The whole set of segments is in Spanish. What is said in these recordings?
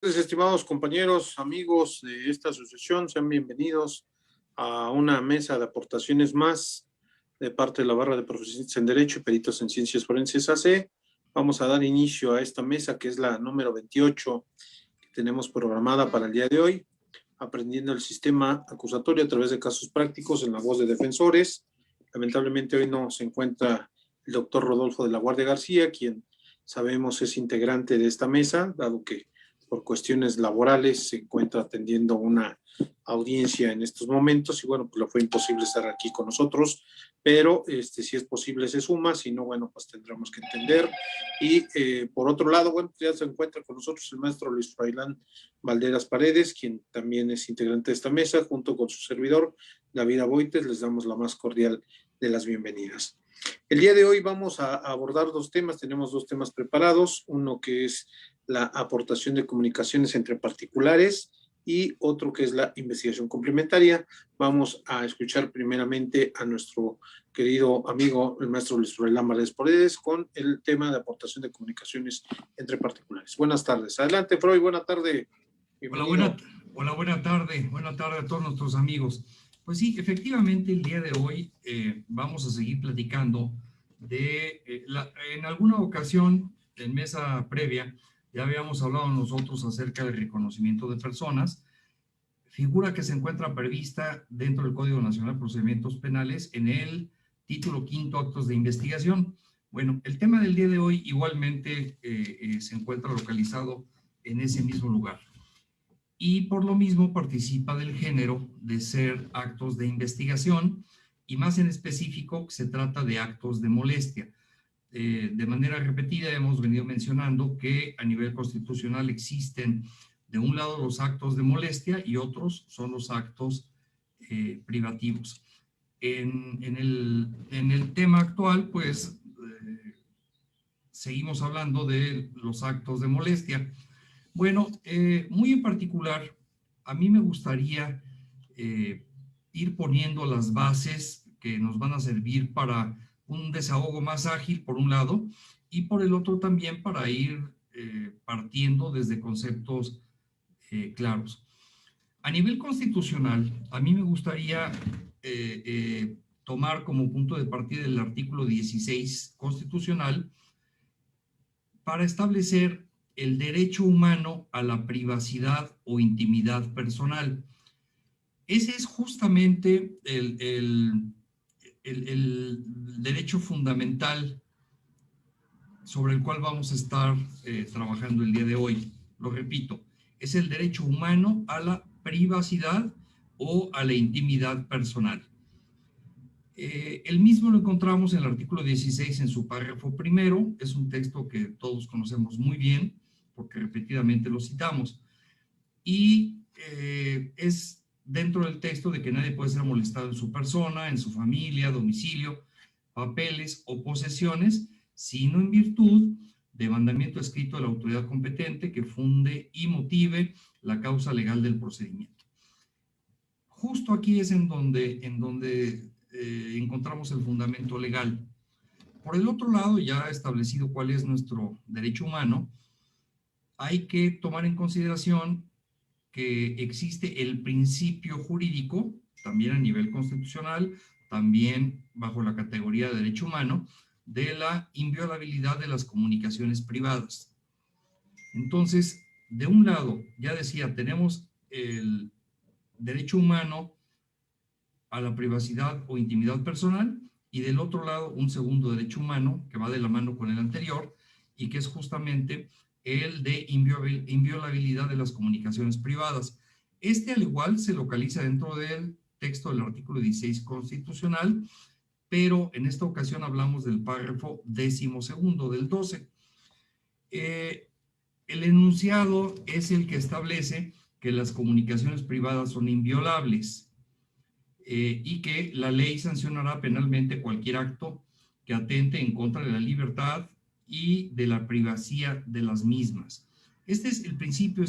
tardes, estimados compañeros, amigos de esta asociación. Sean bienvenidos a una mesa de aportaciones más de parte de la barra de profesionistas en Derecho y peritos en Ciencias Forenses AC. Vamos a dar inicio a esta mesa, que es la número 28 que tenemos programada para el día de hoy, aprendiendo el sistema acusatorio a través de casos prácticos en la voz de defensores. Lamentablemente hoy no se encuentra el doctor Rodolfo de la Guardia García, quien sabemos es integrante de esta mesa, dado que por cuestiones laborales se encuentra atendiendo una audiencia en estos momentos y bueno, pues le fue imposible estar aquí con nosotros, pero si es posible se suma, si no, bueno, pues tendremos que entender. Y por otro lado, bueno, pues ya se encuentra con nosotros el maestro Luis Froilán Valderas Paredes, quien también es integrante de esta mesa, junto con su servidor, David Aboites. Les damos la más cordial de las bienvenidas. El día de hoy vamos a abordar dos temas, tenemos dos temas preparados, uno que es la aportación de comunicaciones entre particulares y otro que es la investigación complementaria. Vamos a escuchar primeramente a nuestro querido amigo, el maestro Luis Froilán Valderas Paredes, con el tema de aportación de comunicaciones entre particulares. Buenas tardes. Adelante, Freud, buena tarde. Bienvenido. Hola, buena tarde a todos nuestros amigos. Pues sí, efectivamente, el día de hoy vamos a seguir platicando de, en alguna ocasión, en mesa previa, ya habíamos hablado nosotros acerca del reconocimiento de personas, figura que se encuentra prevista dentro del Código Nacional de Procedimientos Penales en el título quinto, actos de investigación. Bueno, el tema del día de hoy igualmente se encuentra localizado en ese mismo lugar. Y por lo mismo participa del género de ser actos de investigación y más en específico se trata de actos de molestia. De manera repetida hemos venido mencionando que a nivel constitucional existen de un lado los actos de molestia y otros son los actos privativos. En el tema actual, pues seguimos hablando de los actos de molestia. Bueno, muy en particular, a mí me gustaría ir poniendo las bases que nos van a servir para un desahogo más ágil, por un lado, y por el otro también para ir partiendo desde conceptos claros. A nivel constitucional, a mí me gustaría tomar como punto de partida el artículo 16 constitucional para establecer el derecho humano a la privacidad o intimidad personal. Ese es justamente el derecho fundamental sobre el cual vamos a estar trabajando el día de hoy. Lo repito, es el derecho humano a la privacidad o a la intimidad personal. El mismo lo encontramos en el artículo 16 en su párrafo primero. Es un texto que todos conocemos muy bien porque repetidamente lo citamos. Y es dentro del texto de que nadie puede ser molestado en su persona, en su familia, domicilio, papeles o posesiones, sino en virtud de mandamiento escrito de la autoridad competente que funde y motive la causa legal del procedimiento. Justo aquí es en donde encontramos el fundamento legal. Por el otro lado, ya establecido cuál es nuestro derecho humano, hay que tomar en consideración que existe el principio jurídico, también a nivel constitucional, también bajo la categoría de derecho humano, de la inviolabilidad de las comunicaciones privadas. Entonces, de un lado, ya decía, tenemos el derecho humano a la privacidad o intimidad personal, y del otro lado un segundo derecho humano que va de la mano con el anterior y que es justamente el de inviolabilidad de las comunicaciones privadas. Al igual se localiza dentro del texto del artículo 16 constitucional, pero en esta ocasión hablamos del párrafo 12º del 12. El enunciado es el que establece que las comunicaciones privadas son inviolables. Y que la ley sancionará penalmente cualquier acto que atente en contra de la libertad y de la privacidad de las mismas. Este es el principio,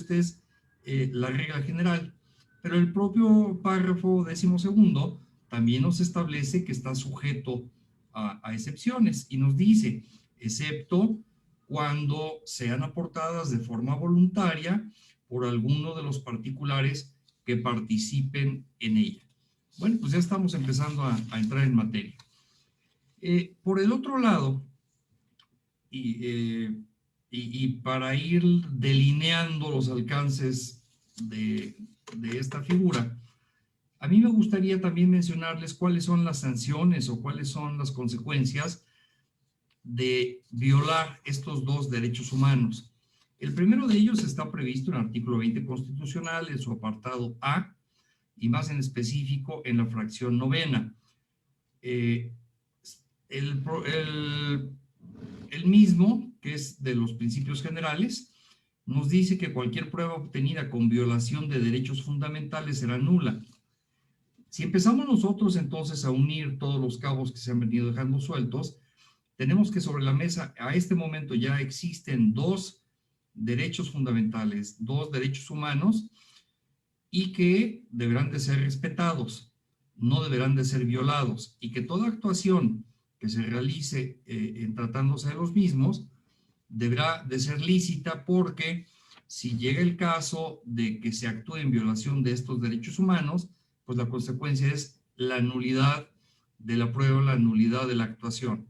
la regla general, pero el propio párrafo 12º también nos establece que está sujeto a excepciones y nos dice, excepto cuando sean aportadas de forma voluntaria por alguno de los particulares que participen en ella. Bueno, pues ya estamos empezando a entrar en materia. Por el otro lado, y para ir delineando los alcances de esta figura, a mí me gustaría también mencionarles cuáles son las sanciones o cuáles son las consecuencias de violar estos dos derechos humanos. El primero de ellos está previsto en el artículo 20 constitucional, en su apartado A, y más en específico en la fracción novena. El mismo, que es de los principios generales, nos dice que cualquier prueba obtenida con violación de derechos fundamentales será nula. Si empezamos nosotros entonces a unir todos los cabos que se han venido dejando sueltos, tenemos que sobre la mesa a este momento ya existen dos derechos fundamentales, dos derechos humanos, y que deberán de ser respetados, no deberán de ser violados, y que toda actuación que se realice en tratándose de los mismos deberá de ser lícita, porque si llega el caso de que se actúe en violación de estos derechos humanos, pues la consecuencia es la nulidad de la prueba, la nulidad de la actuación.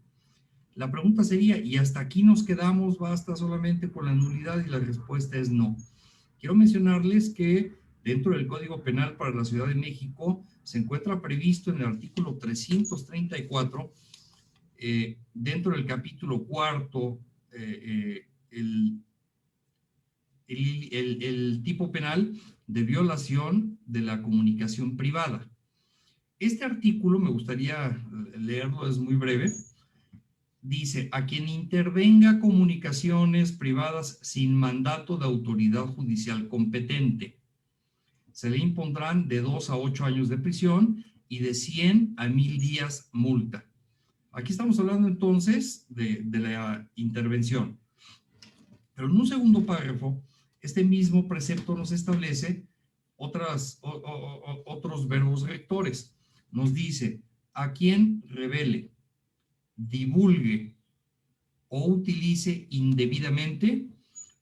La pregunta sería, ¿y hasta aquí nos quedamos? ¿Basta solamente con la nulidad? Y la respuesta es no. Quiero mencionarles que dentro del Código Penal para la Ciudad de México se encuentra previsto en el artículo 334, dentro del capítulo cuarto, el tipo penal de violación de la comunicación privada. Este artículo, me gustaría leerlo, es muy breve. Dice: a quien intervenga comunicaciones privadas sin mandato de autoridad judicial competente, se le impondrán de 2 a 8 años de prisión y de 100 a 1000 días multa. Aquí estamos hablando entonces de la intervención. Pero en un segundo párrafo, este mismo precepto nos establece otros verbos rectores. Nos dice: a quien revele, divulgue o utilice indebidamente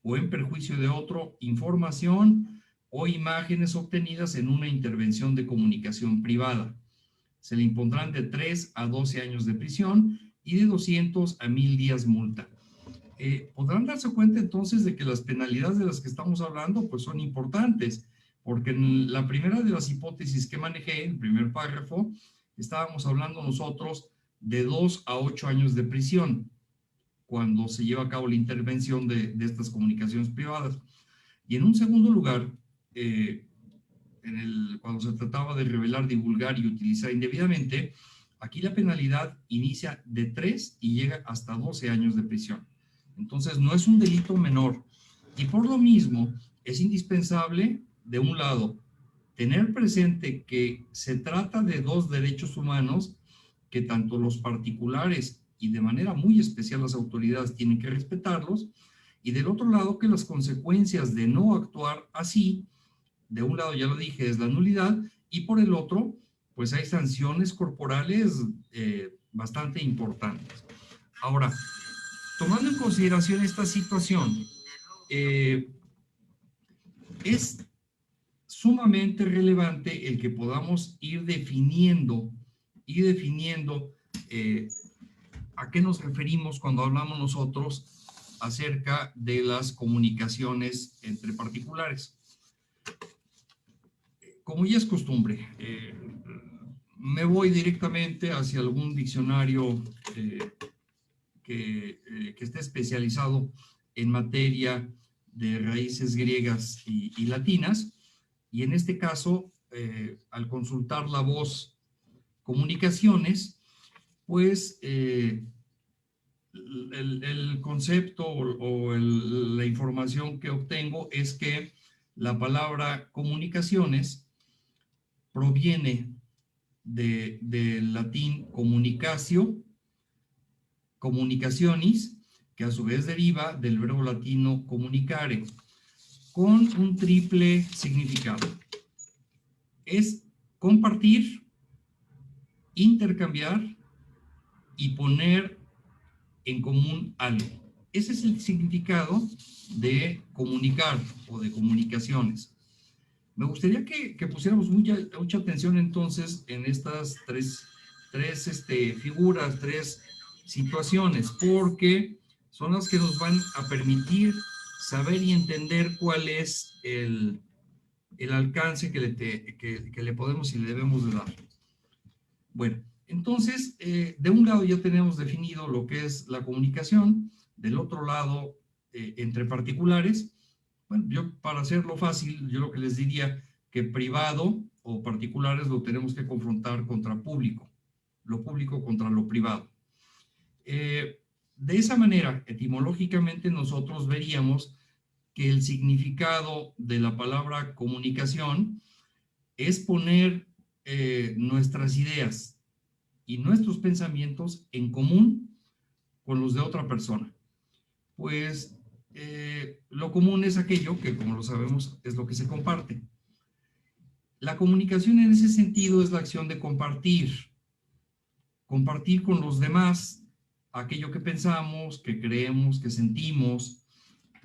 o en perjuicio de otro información o imágenes obtenidas en una intervención de comunicación privada. Se le impondrán de 3 a 12 años de prisión y de 200 a 1000 días multa. Podrán darse cuenta entonces de que las penalidades de las que estamos hablando pues son importantes, porque en la primera de las hipótesis que manejé, en el primer párrafo, estábamos hablando nosotros de 2 a 8 años de prisión cuando se lleva a cabo la intervención de estas comunicaciones privadas. Y en un segundo lugar, cuando se trataba de revelar, divulgar y utilizar indebidamente, aquí la penalidad inicia de 3 y llega hasta 12 años de prisión. Entonces no es un delito menor, y por lo mismo es indispensable, de un lado, tener presente que se trata de dos derechos humanos que tanto los particulares y de manera muy especial las autoridades tienen que respetarlos, y del otro lado que las consecuencias de no actuar así, de un lado ya lo dije, es la nulidad, y por el otro pues hay sanciones corporales bastante importantes. Ahora, tomando en consideración esta situación, es sumamente relevante el que podamos ir definiendo a qué nos referimos cuando hablamos nosotros acerca de las comunicaciones entre particulares. Como ya es costumbre, me voy directamente hacia algún diccionario que esté especializado en materia de raíces griegas y latinas, y en este caso, al consultar la voz comunicaciones, pues el concepto o la información que obtengo es que la palabra comunicaciones proviene del latín comunicatio, comunicationis, que a su vez deriva del verbo latino comunicare, con un triple significado. Es compartir, intercambiar y poner en común algo. ese es el significado de comunicar o de comunicaciones. Me gustaría que pusiéramos mucha atención entonces en estas tres figuras, tres situaciones, porque son las que nos van a permitir saber y entender cuál es el alcance que le podemos y le debemos de dar. Bueno, entonces, de un lado ya tenemos definido lo que es la comunicación, del otro lado, entre particulares. Bueno, yo para hacerlo fácil, yo lo que les diría que privado o particulares lo tenemos que confrontar contra público, lo público contra lo privado. De esa manera, etimológicamente, nosotros veríamos que el significado de la palabra comunicación es poner nuestras ideas y nuestros pensamientos en común con los de otra persona. Pues lo común es aquello que, como lo sabemos, es lo que se comparte. La comunicación en ese sentido es la acción de compartir con los demás aquello que pensamos, que creemos, que sentimos,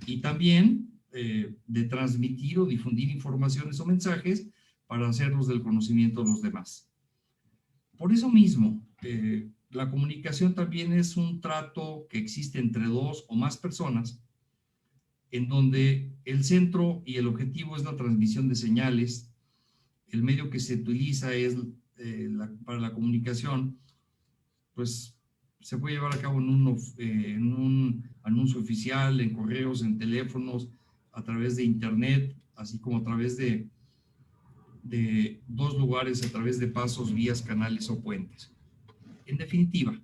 y también de transmitir o difundir informaciones o mensajes para hacerlos del conocimiento de los demás. Por eso mismo, la comunicación también es un trato que existe entre dos o más personas, en donde el centro y el objetivo es la transmisión de señales. El medio que se utiliza es para la comunicación, pues se puede llevar a cabo en un anuncio oficial, en correos, en teléfonos, a través de internet, así como a través de dos lugares, a través de pasos, vías, canales o puentes. En definitiva,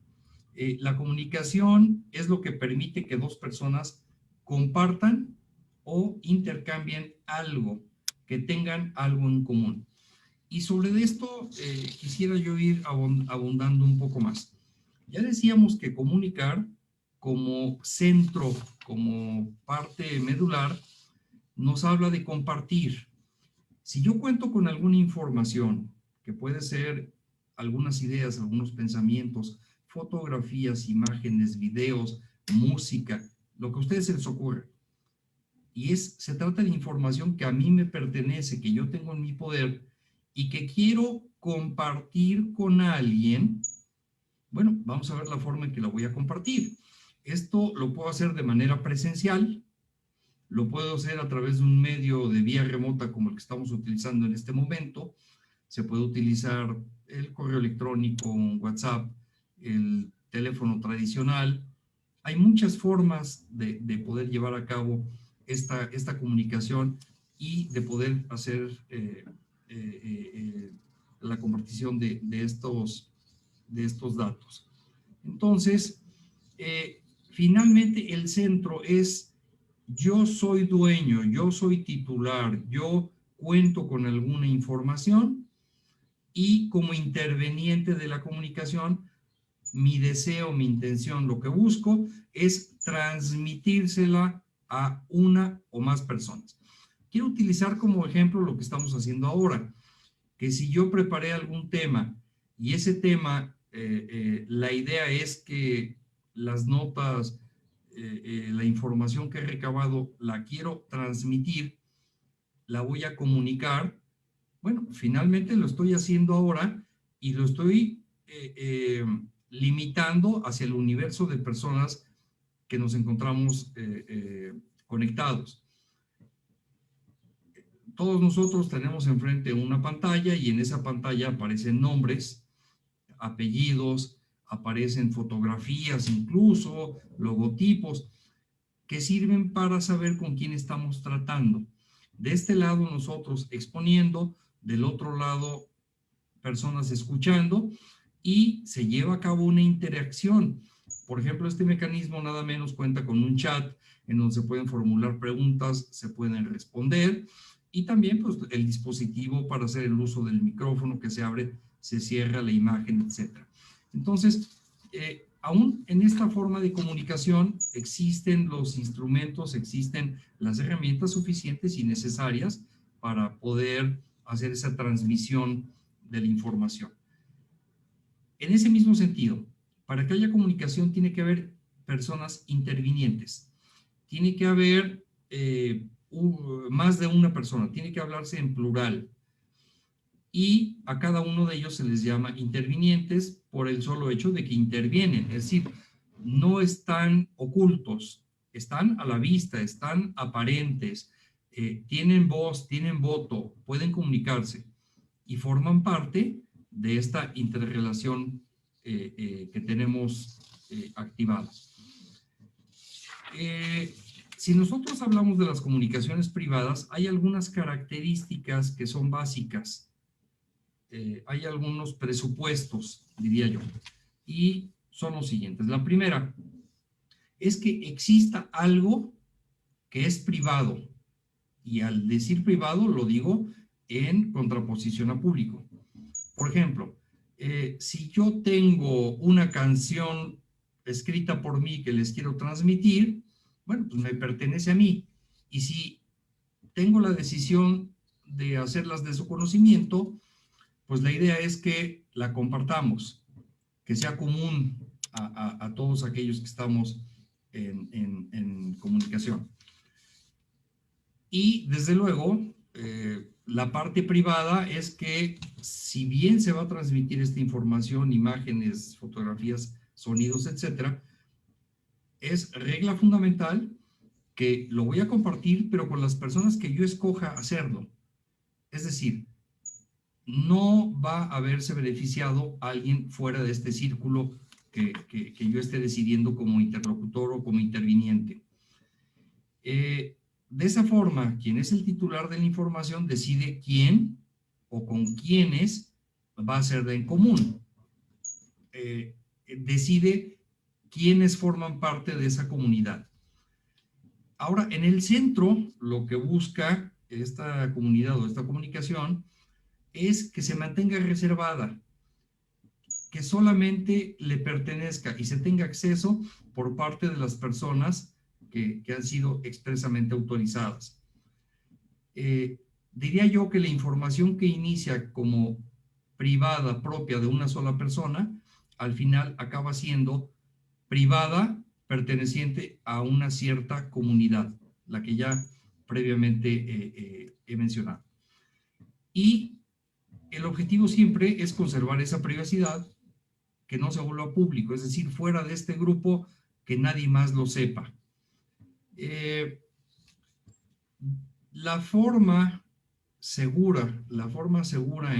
la comunicación es lo que permite que dos personas compartan o intercambien algo, que tengan algo en común. Y sobre esto quisiera yo ir abundando un poco más. Ya decíamos que comunicar como centro, como parte medular, nos habla de compartir. Si yo cuento con alguna información, que puede ser algunas ideas, algunos pensamientos, fotografías, imágenes, videos, música, lo que a ustedes se les ocurra, y se trata de información que a mí me pertenece, que yo tengo en mi poder y que quiero compartir con alguien, bueno, vamos a ver la forma en que la voy a compartir. Esto lo puedo hacer de manera presencial, lo puedo hacer a través de un medio de vía remota como el que estamos utilizando en este momento. Se puede utilizar el correo electrónico, WhatsApp, el teléfono tradicional. Hay muchas formas de poder llevar a cabo esta comunicación y de poder hacer la compartición de estos datos. Entonces, finalmente el centro es: yo soy dueño, yo soy titular, yo cuento con alguna información y como interveniente de la comunicación, mi deseo, mi intención, lo que busco es transmitírsela a una o más personas. Quiero utilizar como ejemplo lo que estamos haciendo ahora, que si yo preparé algún tema y ese tema, la idea es que las notas, la información que he recabado la quiero transmitir, la voy a comunicar. Bueno, finalmente lo estoy haciendo ahora y lo estoy limitando hacia el universo de personas que nos encontramos conectados. Todos nosotros tenemos enfrente una pantalla y en esa pantalla aparecen nombres, apellidos, aparecen fotografías, incluso logotipos, que sirven para saber con quién estamos tratando. De este lado nosotros exponiendo, del otro lado personas escuchando, y se lleva a cabo una interacción. Por ejemplo, este mecanismo nada menos cuenta con un chat en donde se pueden formular preguntas, se pueden responder, y también pues, el dispositivo para hacer el uso del micrófono que se abre, se cierra la imagen, etc. Entonces, aún en esta forma de comunicación existen los instrumentos, existen las herramientas suficientes y necesarias para poder hacer esa transmisión de la información. En ese mismo sentido, para que haya comunicación tiene que haber personas intervinientes. Tiene que haber más de una persona, tiene que hablarse en plural. Y a cada uno de ellos se les llama intervinientes por el solo hecho de que intervienen, es decir, no están ocultos, están a la vista, están aparentes, tienen voz, tienen voto, pueden comunicarse y forman parte de esta interrelación que tenemos activada. Si nosotros hablamos de las comunicaciones privadas, hay algunas características que son básicas. Hay algunos presupuestos, diría yo, y son los siguientes. La primera es que exista algo que es privado, y al decir privado lo digo en contraposición a público. Por ejemplo, si yo tengo una canción escrita por mí que les quiero transmitir, bueno, pues me pertenece a mí, y si tengo la decisión de hacerlas de su conocimiento, pues la idea es que la compartamos, que sea común a todos aquellos que estamos en comunicación. Y desde luego, la parte privada es que si bien se va a transmitir esta información, imágenes, fotografías, sonidos, etcétera, es regla fundamental que lo voy a compartir, pero con las personas que yo escoja hacerlo. Es decir, no va a haberse beneficiado a alguien fuera de este círculo que yo esté decidiendo como interlocutor o como interviniente. De esa forma, quien es el titular de la información decide quién o con quiénes va a ser en común. Decide quiénes forman parte de esa comunidad. Ahora, en el centro, lo que busca esta comunidad o esta comunicación es que se mantenga reservada, que solamente le pertenezca y se tenga acceso por parte de las personas que han sido expresamente autorizadas. Diría yo que la información que inicia como privada propia de una sola persona, al final acaba siendo privada perteneciente a una cierta comunidad, la que ya previamente he mencionado. Y el objetivo siempre es conservar esa privacidad, que no se vuelva público, es decir, fuera de este grupo, que nadie más lo sepa. La forma segura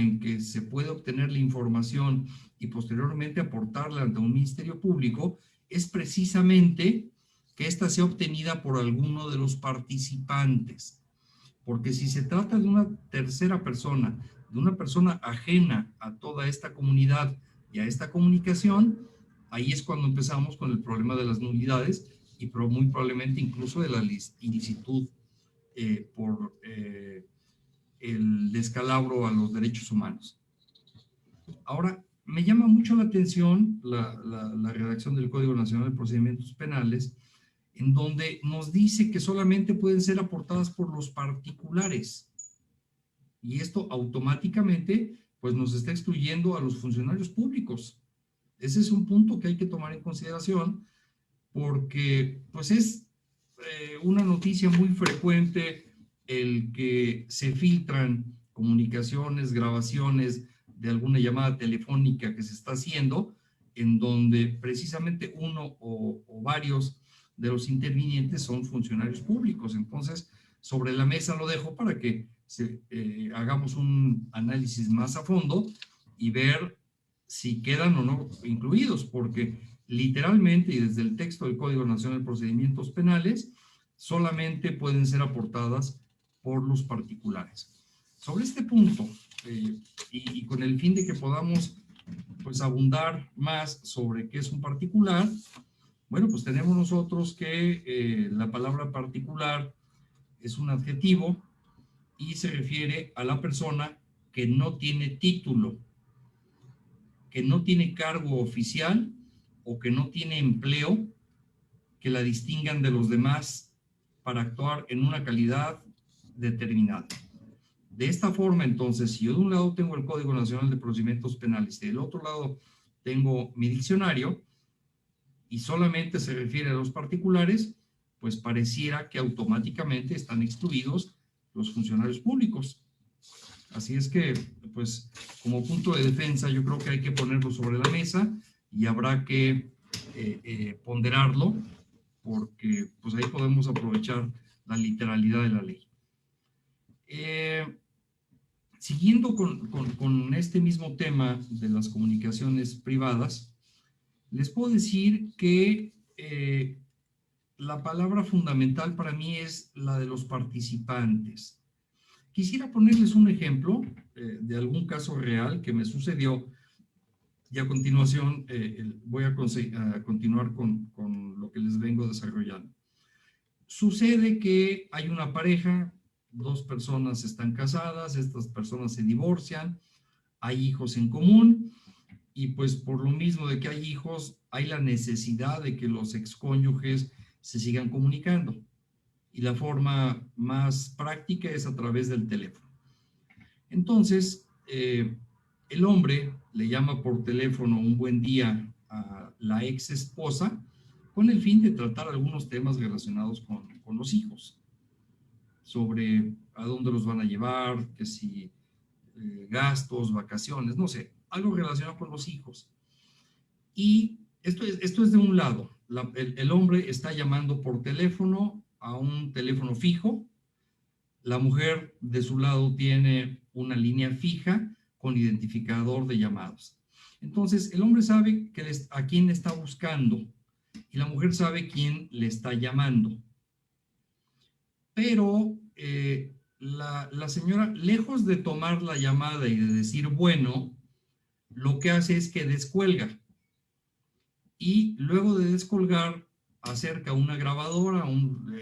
en que se puede obtener la información y posteriormente aportarla ante un ministerio público es precisamente que ésta sea obtenida por alguno de los participantes. Porque si se trata de una tercera persona, de una persona ajena a toda esta comunidad y a esta comunicación, ahí es cuando empezamos con el problema de las nulidades y muy probablemente incluso de la ilicitud por el descalabro a los derechos humanos. Ahora, me llama mucho la atención la redacción del Código Nacional de Procedimientos Penales, en donde nos dice que solamente pueden ser aportadas por los particulares. Y esto automáticamente pues nos está excluyendo a los funcionarios públicos. Ese es un punto que hay que tomar en consideración porque pues es una noticia muy frecuente el que se filtran comunicaciones, grabaciones de alguna llamada telefónica que se está haciendo, en donde precisamente uno o varios de los intervinientes son funcionarios públicos. Entonces, sobre la mesa lo dejo para que hagamos un análisis más a fondo y ver si quedan o no incluidos, porque literalmente y desde el texto del Código Nacional de Procedimientos Penales solamente pueden ser aportadas por los particulares. Sobre este punto, y con el fin de que podamos pues abundar más sobre qué es un particular, bueno, pues tenemos nosotros que la palabra particular es un adjetivo y se refiere a la persona que no tiene título, que no tiene cargo oficial o que no tiene empleo que la distingan de los demás para actuar en una calidad determinada. De esta forma, entonces, si yo de un lado tengo el Código Nacional de Procedimientos Penales y del otro lado tengo mi diccionario, y solamente se refiere a los particulares, pues pareciera que automáticamente están excluidos los funcionarios públicos. Así es que, pues, como punto de defensa, yo creo que hay que ponerlo sobre la mesa y habrá que ponderarlo, porque pues ahí podemos aprovechar la literalidad de la ley. Siguiendo con este mismo tema de las comunicaciones privadas, les puedo decir que la palabra fundamental para mí es la de los participantes. Quisiera ponerles un ejemplo de algún caso real que me sucedió y a continuación voy a continuar con lo que les vengo desarrollando. Sucede que hay una pareja, dos personas están casadas, estas personas se divorcian, hay hijos en común y pues por lo mismo de que hay hijos, hay la necesidad de que los excónyuges se sigan comunicando y la forma más práctica es a través del teléfono. Entonces, el hombre le llama por teléfono un buen día a la ex esposa con el fin de tratar algunos temas relacionados con los hijos, sobre a dónde los van a llevar, que si gastos, vacaciones, no sé, algo relacionado con los hijos. Y esto es de un lado, el hombre está llamando por teléfono a un teléfono fijo, la mujer de su lado tiene una línea fija con identificador de llamados. Entonces, el hombre sabe a quién está buscando y la mujer sabe quién le está llamando. Pero la señora, lejos de tomar la llamada y de decir bueno, lo que hace es que descuelga. Y luego de descolgar, acerca una grabadora,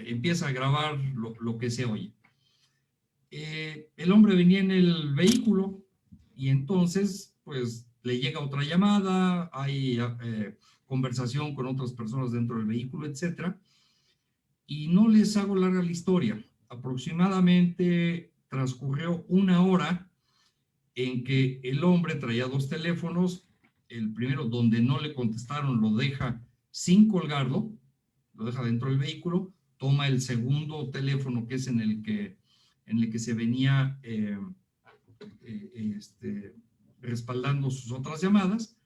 empieza a grabar lo que se oye. El hombre venía en el vehículo y entonces pues le llega otra llamada, hay conversación con otras personas dentro del vehículo, etcétera. Y no les hago larga la historia. Aproximadamente transcurrió una hora en que el hombre traía dos teléfonos, el primero donde no le contestaron lo deja sin colgarlo, lo deja dentro del vehículo, toma el segundo teléfono que es en el que se venía respaldando sus otras llamadas,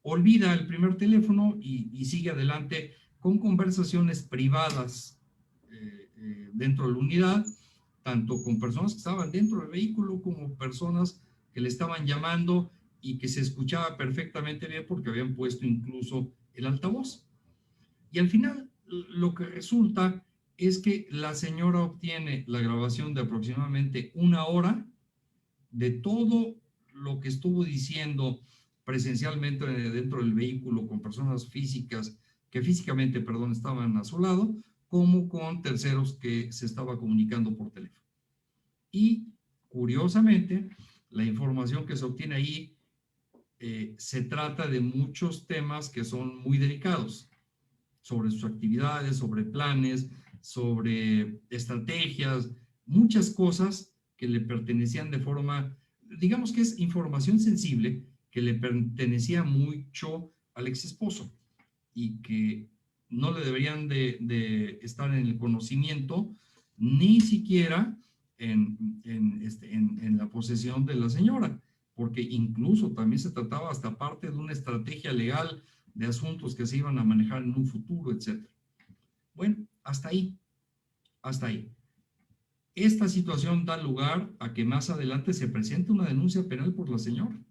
olvida el primer teléfono y sigue adelante con conversaciones privadas dentro de la unidad, tanto con personas que estaban dentro del vehículo como personas que le estaban llamando y que se escuchaba perfectamente bien porque habían puesto incluso el altavoz. Y al final lo que resulta es que la señora obtiene la grabación de aproximadamente una hora de todo lo que estuvo diciendo presencialmente dentro del vehículo con personas físicas que físicamente, perdón, estaban a su lado, como con terceros que se estaba comunicando por teléfono. Y curiosamente, la información que se obtiene ahí se trata de muchos temas que son muy delicados, sobre sus actividades, sobre planes, sobre estrategias, muchas cosas que le pertenecían de forma, digamos que es información sensible, que le pertenecía mucho al ex esposo y que no le deberían de estar en el conocimiento, ni siquiera en la posesión de la señora, porque incluso también se trataba hasta parte de una estrategia legal de asuntos que se iban a manejar en un futuro, etc. Bueno, hasta ahí, hasta ahí. Esta situación da lugar a que más adelante se presente una denuncia penal por la señora,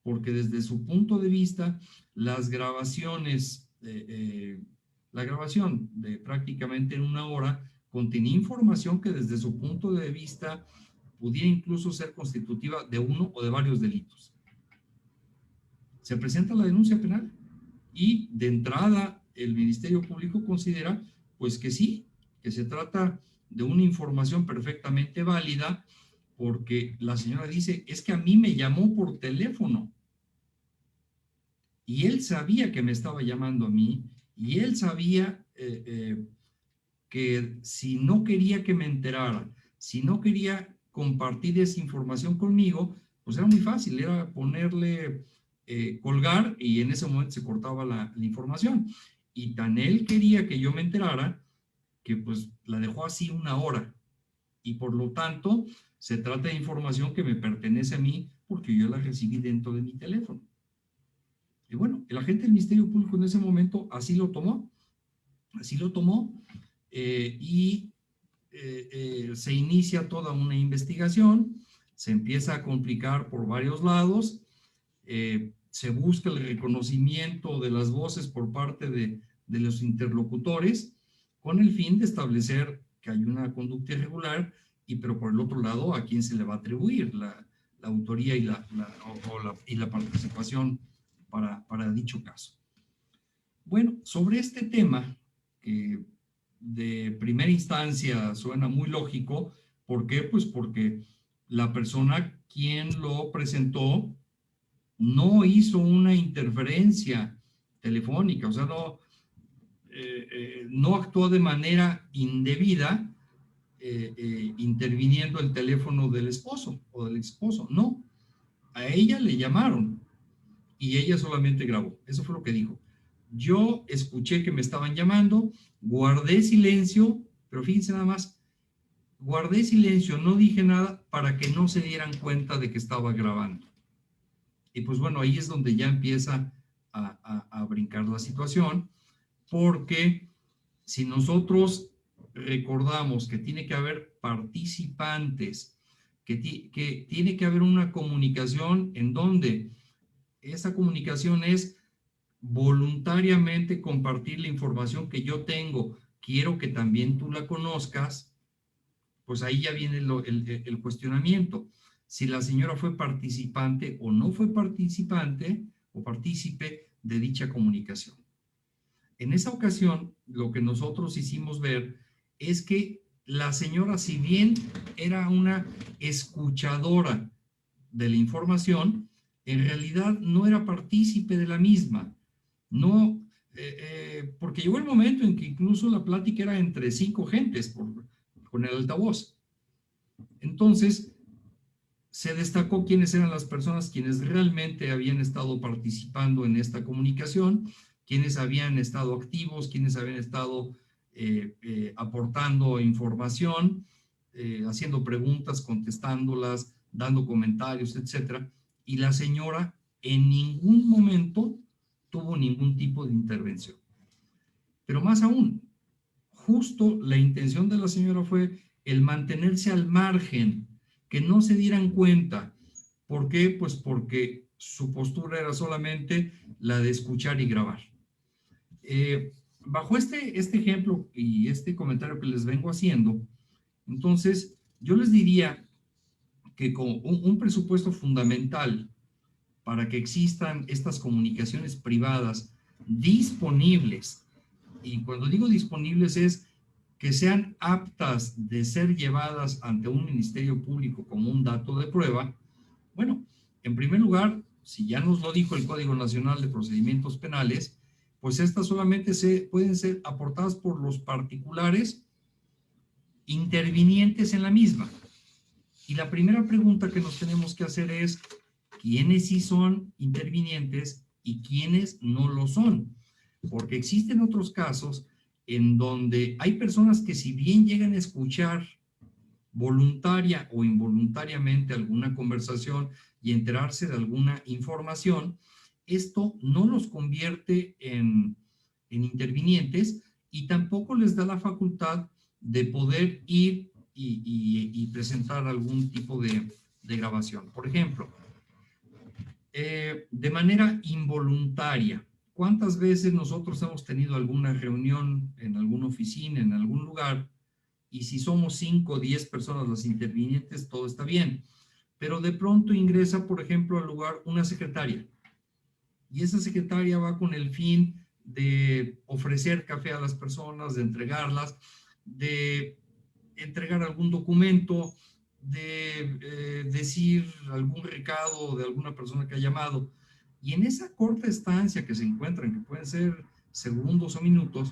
porque desde su punto de vista, las grabaciones, la grabación de prácticamente en una hora contenía información que desde su punto de vista pudiera incluso ser constitutiva de uno o de varios delitos. Se presenta la denuncia penal y de entrada el Ministerio Público considera pues que sí, que se trata de una información perfectamente válida porque la señora dice, es que a mí me llamó por teléfono y él sabía que me estaba llamando a mí y él sabía que si no quería que me enterara, si no quería compartir esa información conmigo, pues era muy fácil, era ponerle colgar y en ese momento se cortaba la información. Y tan él quería que yo me enterara que pues la dejó así 1 hora. Y por lo tanto, se trata de información que me pertenece a mí porque yo la recibí dentro de mi teléfono. Y bueno, el agente del Ministerio Público en ese momento así lo tomó y se inicia toda una investigación, se empieza a complicar por varios lados, se busca el reconocimiento de las voces por parte de los interlocutores con el fin de establecer que hay una conducta irregular, pero por el otro lado, ¿a quién se le va a atribuir la autoría y la participación para dicho caso? Bueno, sobre este tema, que de primera instancia suena muy lógico, ¿por qué? Pues porque la persona quien lo presentó no hizo una interferencia telefónica, o sea, no actuó de manera indebida interviniendo el teléfono del esposo o del esposo, no. A ella le llamaron y ella solamente grabó. Eso fue lo que dijo. Yo escuché que me estaban llamando, guardé silencio, pero fíjense nada más, guardé silencio, no dije nada para que no se dieran cuenta de que estaba grabando. Y pues bueno, ahí es donde ya empieza a brincar la situación, porque si nosotros recordamos que tiene que haber participantes, que tiene que haber una comunicación en donde esa comunicación es voluntariamente compartir la información que yo tengo, quiero que también tú la conozcas, pues ahí ya viene el cuestionamiento. Si la señora fue participante o no fue participante o partícipe de dicha comunicación. En esa ocasión, lo que nosotros hicimos ver es que la señora, si bien era una escuchadora de la información, en realidad no era partícipe de la misma. No, porque llegó el momento en que incluso la plática era entre 5 gentes con el altavoz. Entonces, se destacó quiénes eran las personas quienes realmente habían estado participando en esta comunicación, quienes habían estado activos, quienes habían estado aportando información, haciendo preguntas, contestándolas, dando comentarios, etcétera. Y la señora en ningún momento tuvo ningún tipo de intervención. Pero más aún, justo la intención de la señora fue el mantenerse al margen, que no se dieran cuenta. ¿Por qué? Pues porque su postura era solamente la de escuchar y grabar. Bajo este ejemplo y este comentario que les vengo haciendo, entonces yo les diría que con un presupuesto fundamental para que existan estas comunicaciones privadas disponibles, y cuando digo disponibles es que sean aptas de ser llevadas ante un ministerio público como un dato de prueba. Bueno, en primer lugar, si ya nos lo dijo el Código Nacional de Procedimientos Penales, pues estas solamente pueden ser aportadas por los particulares intervinientes en la misma. Y la primera pregunta que nos tenemos que hacer es, ¿quiénes sí son intervinientes y quiénes no lo son? Porque existen otros casos en donde hay personas que si bien llegan a escuchar voluntaria o involuntariamente alguna conversación y enterarse de alguna información, esto no los convierte en intervinientes y tampoco les da la facultad de poder ir y presentar algún tipo de grabación. Por ejemplo, de manera involuntaria, ¿cuántas veces nosotros hemos tenido alguna reunión en alguna oficina, en algún lugar, y si somos 5 o 10 personas las intervinientes, todo está bien? Pero de pronto ingresa, por ejemplo, al lugar una secretaria, y esa secretaria va con el fin de ofrecer café a las personas, de entregarlas, de entregar algún documento, de decir algún recado de alguna persona que ha llamado. Y en esa corta estancia que se encuentran, que pueden ser segundos o minutos,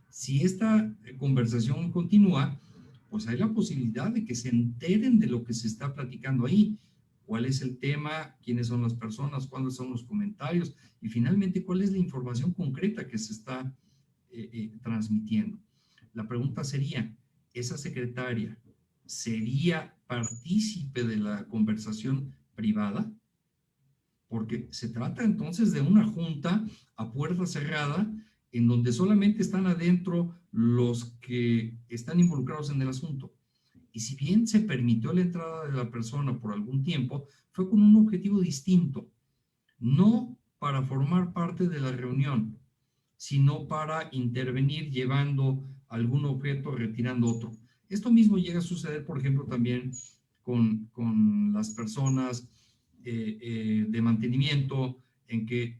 si esta conversación continúa, pues hay la posibilidad de que se enteren de lo que se está platicando ahí. cuál es el tema, quiénes son las personas, cuáles son los comentarios y finalmente cuál es la información concreta que se está transmitiendo. La pregunta sería, ¿esa secretaria sería partícipe de la conversación privada? Porque se trata entonces de una junta a puerta cerrada en donde solamente están adentro los que están involucrados en el asunto. Y si bien se permitió la entrada de la persona por algún tiempo, fue con un objetivo distinto, no para formar parte de la reunión, sino para intervenir llevando algún objeto, retirando otro. Esto mismo llega a suceder, por ejemplo, también con las personas de mantenimiento, en que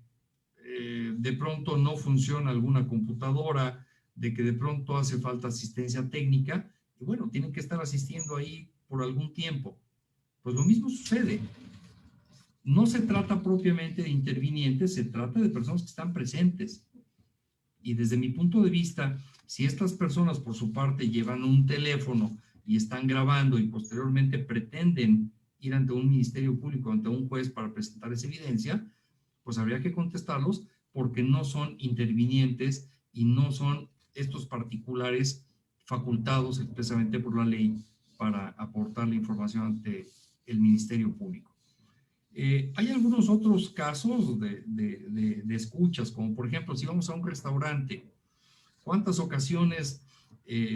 de pronto no funciona alguna computadora, de que de pronto hace falta asistencia técnica, y bueno, tienen que estar asistiendo ahí por algún tiempo. Pues lo mismo sucede. No se trata propiamente de intervinientes, se trata de personas que están presentes. Y desde mi punto de vista, si estas personas por su parte llevan un teléfono y están grabando y posteriormente pretenden ir ante un ministerio público, ante un juez para presentar esa evidencia, pues habría que contestarlos porque no son intervinientes y no son estos particulares facultados expresamente por la ley para aportar la información ante el Ministerio Público. Hay algunos otros casos de escuchas, como por ejemplo, si vamos a un restaurante, ¿cuántas ocasiones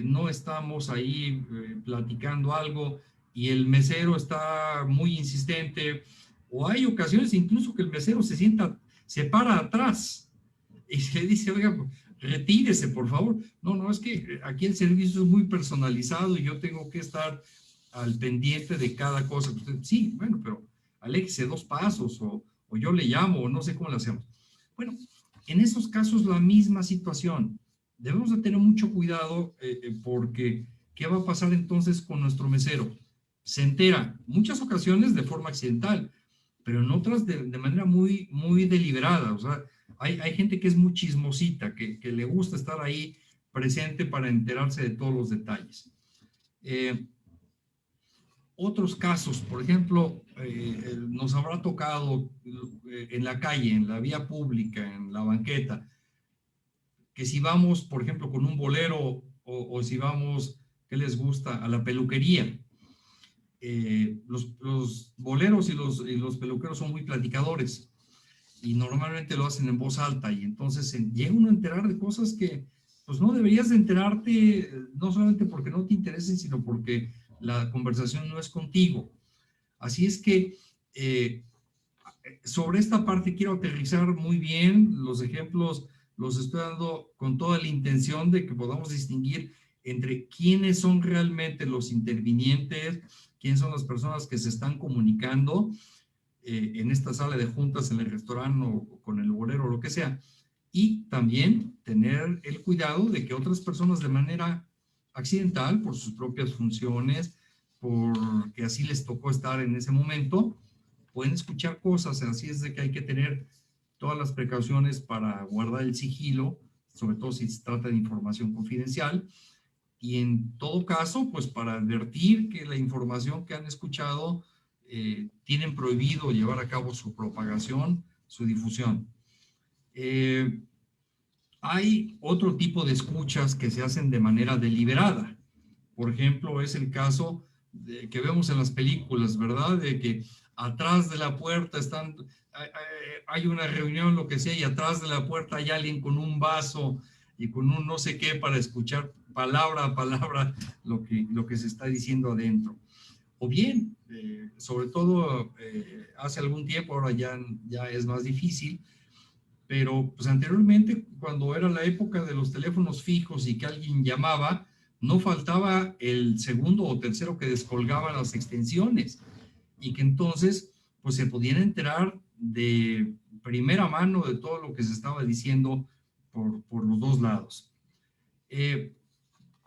no estamos ahí platicando algo y el mesero está muy insistente? O hay ocasiones incluso que el mesero se para atrás y se le dice, oiga, retírese, por favor. No, es que aquí el servicio es muy personalizado y yo tengo que estar al pendiente de cada cosa. Sí, bueno, pero aléjese 2 pasos o yo le llamo o no sé cómo le hacemos. Bueno, en esos casos la misma situación. Debemos de tener mucho cuidado porque ¿qué va a pasar entonces con nuestro mesero? Se entera, muchas ocasiones de forma accidental, pero en otras de manera muy, muy deliberada. O sea, hay gente que es muy chismosita, que le gusta estar ahí presente para enterarse de todos los detalles. Otros casos, por ejemplo, nos habrá tocado en la calle, en la vía pública, en la banqueta, que si vamos, por ejemplo, con un bolero o si vamos, ¿qué les gusta? A la peluquería. Los boleros y los peluqueros son muy platicadores y normalmente lo hacen en voz alta y entonces llega uno a enterar de cosas que pues no deberías de enterarte, no solamente porque no te interesen, sino porque la conversación no es contigo. Así es que sobre esta parte quiero aterrizar muy bien. Los ejemplos los estoy dando con toda la intención de que podamos distinguir entre quiénes son realmente los intervinientes, quiénes son las personas que se están comunicando en esta sala de juntas, en el restaurante o con el bolero o lo que sea. Y también tener el cuidado de que otras personas de manera accidental, por sus propias funciones, porque así les tocó estar en ese momento, pueden escuchar cosas. Así es de que hay que tener todas las precauciones para guardar el sigilo, sobre todo si se trata de información confidencial, y en todo caso, pues para advertir que la información que han escuchado tienen prohibido llevar a cabo su propagación, su difusión. Hay otro tipo de escuchas que se hacen de manera deliberada. Por ejemplo, es el caso que vemos en las películas, ¿verdad? De que atrás de la puerta hay una reunión, lo que sea, y atrás de la puerta hay alguien con un vaso y con un no sé qué para escuchar palabra a palabra lo que se está diciendo adentro. O bien, sobre todo hace algún tiempo, ahora ya es más difícil, pero pues anteriormente, cuando era la época de los teléfonos fijos y que alguien llamaba, no faltaba el segundo o tercero que descolgaba las extensiones y que entonces pues se podían enterar de primera mano de todo lo que se estaba diciendo por los dos lados.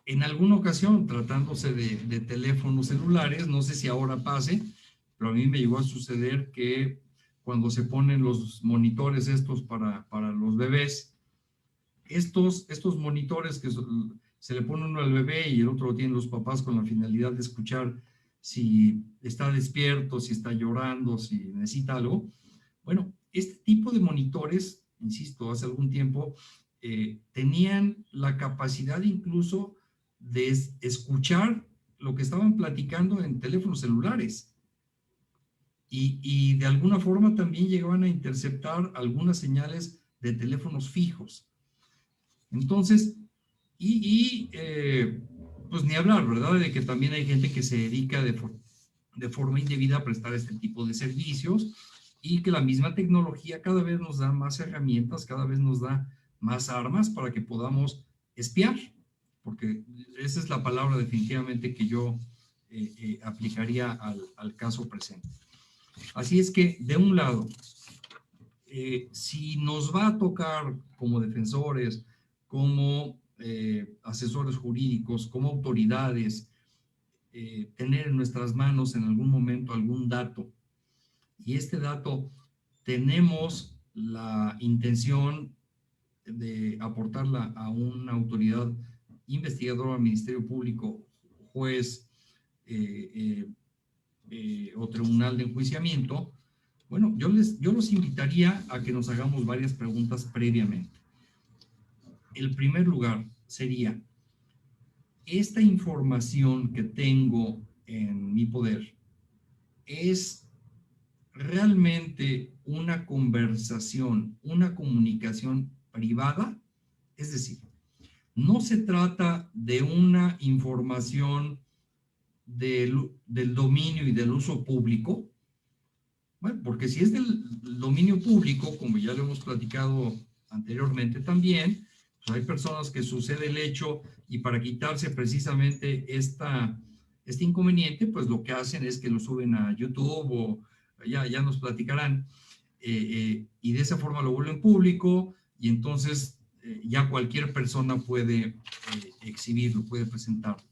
En alguna ocasión, tratándose de teléfonos celulares, no sé si ahora pase, pero a mí me llegó a suceder que cuando se ponen los monitores estos para los bebés, estos monitores que se le pone uno al bebé y el otro lo tienen los papás con la finalidad de escuchar si está despierto, si está llorando, si necesita algo. Bueno, este tipo de monitores, insisto, hace algún tiempo, tenían la capacidad incluso de escuchar lo que estaban platicando en teléfonos celulares. Y de alguna forma también llegaban a interceptar algunas señales de teléfonos fijos. Entonces, pues ni hablar, ¿verdad? De que también hay gente que se dedica de forma indebida a prestar este tipo de servicios y que la misma tecnología cada vez nos da más herramientas, cada vez nos da más armas para que podamos espiar, porque esa es la palabra definitivamente que yo aplicaría al caso presente. Así es que, de un lado, si nos va a tocar como defensores, como asesores jurídicos, como autoridades, tener en nuestras manos en algún momento algún dato, y este dato tenemos la intención de aportarla a una autoridad investigadora, Ministerio Público, juez o tribunal de enjuiciamiento, bueno, yo los invitaría a que nos hagamos varias preguntas previamente. El primer lugar sería, ¿esta información que tengo en mi poder es realmente una conversación, una comunicación privada? Es decir, no se trata de una información del dominio y del uso público. Bueno, porque si es del dominio público, como ya lo hemos platicado anteriormente también, pues hay personas que sucede el hecho y para quitarse precisamente este inconveniente, pues lo que hacen es que lo suben a YouTube o ya nos platicarán, y de esa forma lo vuelven público y entonces ya cualquier persona puede exhibirlo, puede presentarlo.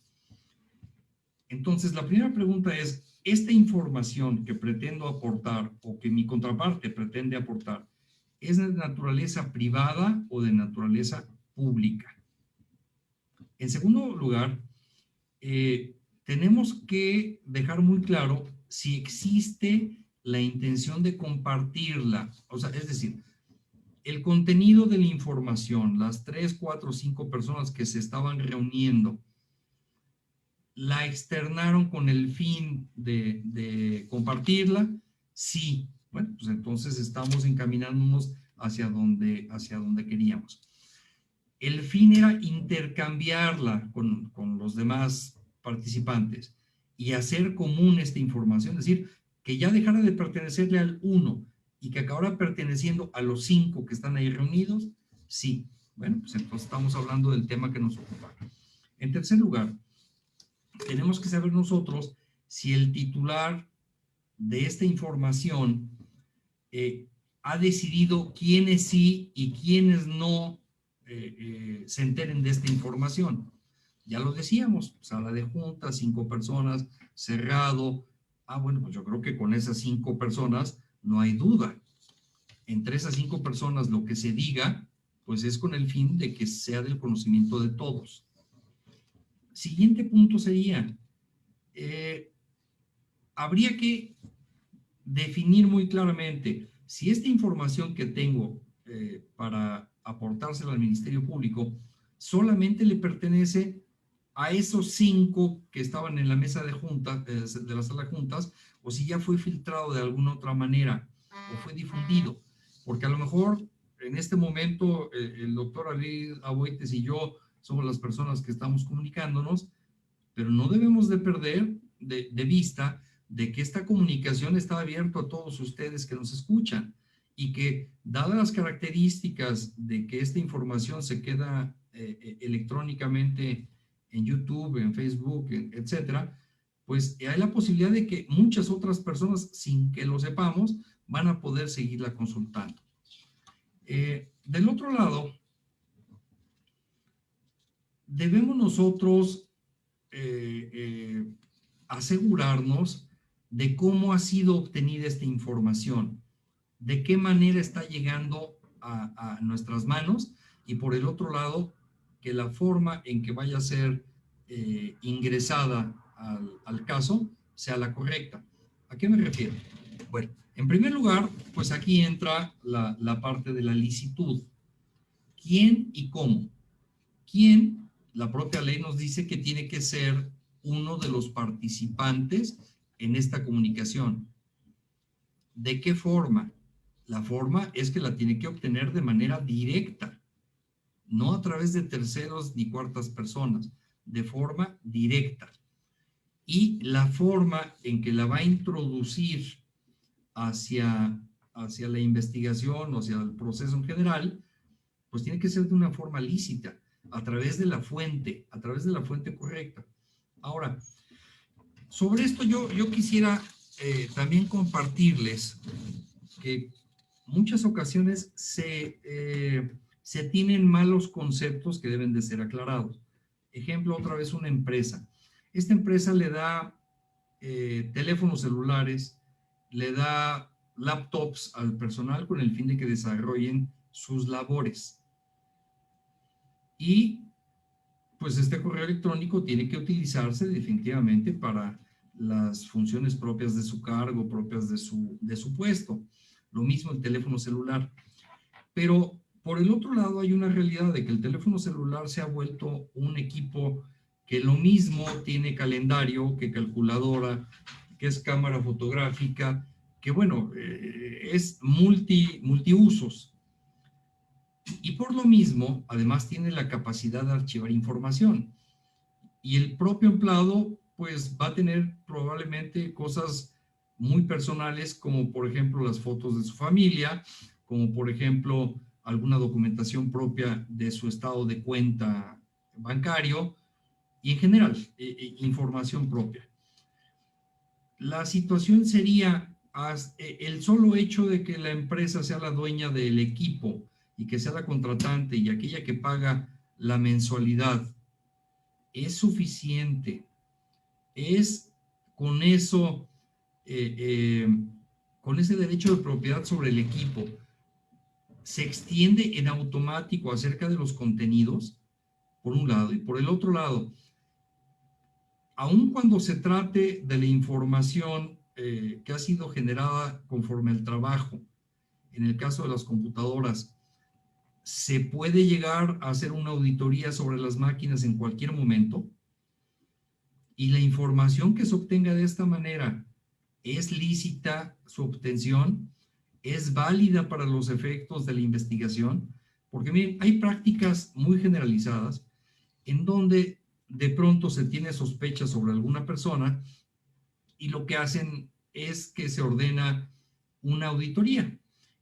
Entonces, la primera pregunta es, ¿esta información que pretendo aportar o que mi contraparte pretende aportar es de naturaleza privada o de naturaleza pública? En segundo lugar, tenemos que dejar muy claro si existe la intención de compartirla. O sea, es decir, el contenido de la información, las 3, 4, 5 personas que se estaban reuniendo, ¿la externaron con el fin de compartirla? Sí. Bueno, pues entonces estamos encaminándonos hacia donde queríamos. El fin era intercambiarla con los demás participantes y hacer común esta información, es decir, que ya dejara de pertenecerle al uno y que acabara perteneciendo a los 5 que están ahí reunidos. Sí. Bueno, pues entonces estamos hablando del tema que nos ocupa. En tercer lugar, tenemos que saber nosotros si el titular de esta información ha decidido quiénes sí y quiénes no se enteren de esta información. Ya lo decíamos, sala de junta, 5 personas, cerrado. Bueno, pues yo creo que con esas 5 personas no hay duda. Entre esas 5 personas lo que se diga, pues es con el fin de que sea del conocimiento de todos. Siguiente punto sería, habría que definir muy claramente si esta información que tengo para aportársela al Ministerio Público solamente le pertenece a esos 5 que estaban en la mesa de juntas, de la sala de juntas, o si ya fue filtrado de alguna otra manera o fue difundido, porque a lo mejor en este momento el doctor Ali Aboites y yo somos las personas que estamos comunicándonos, pero no debemos de perder de vista de que esta comunicación está abierta a todos ustedes que nos escuchan y que, dadas las características de que esta información se queda electrónicamente en YouTube, en Facebook, etcétera, pues hay la posibilidad de que muchas otras personas, sin que lo sepamos, van a poder seguirla consultando. Del otro lado, debemos nosotros asegurarnos de cómo ha sido obtenida esta información, de qué manera está llegando a nuestras manos, y por el otro lado, que la forma en que vaya a ser ingresada al caso sea la correcta. ¿A qué me refiero? Bueno, en primer lugar, pues aquí entra la parte de la licitud. ¿Quién y cómo? ¿Quién? La propia ley nos dice que tiene que ser uno de los participantes en esta comunicación. ¿De qué forma? La forma es que la tiene que obtener de manera directa, no a través de terceros ni cuartas personas, de forma directa. Y la forma en que la va a introducir hacia la investigación o hacia el proceso en general, pues tiene que ser de una forma lícita, a través de la fuente correcta. Ahora, sobre esto yo quisiera también compartirles que muchas ocasiones se tienen malos conceptos que deben de ser aclarados. Ejemplo, otra vez una empresa. Esta empresa le da teléfonos celulares, le da laptops al personal con el fin de que desarrollen sus labores. Y pues este correo electrónico tiene que utilizarse definitivamente para las funciones propias de su cargo, propias de su puesto. Lo mismo el teléfono celular. Pero por el otro lado hay una realidad de que el teléfono celular se ha vuelto un equipo que lo mismo tiene calendario, que calculadora, que es cámara fotográfica, que bueno, es multiusos. Y por lo mismo, además tiene la capacidad de archivar información. Y el propio empleado, pues va a tener probablemente cosas muy personales, como por ejemplo las fotos de su familia, como por ejemplo alguna documentación propia de su estado de cuenta bancario y en general información propia. La situación sería el solo hecho de que la empresa sea la dueña del equipo y que sea la contratante y aquella que paga la mensualidad, es suficiente. Es con eso, con ese derecho de propiedad sobre el equipo, se extiende en automático acerca de los contenidos, por un lado, y por el otro lado, aun cuando se trate de la información que ha sido generada conforme al trabajo, en el caso de las computadoras, se puede llegar a hacer una auditoría sobre las máquinas en cualquier momento, y la información que se obtenga de esta manera es lícita su obtención, es válida para los efectos de la investigación, porque miren, hay prácticas muy generalizadas en donde de pronto se tiene sospecha sobre alguna persona y lo que hacen es que se ordena una auditoría,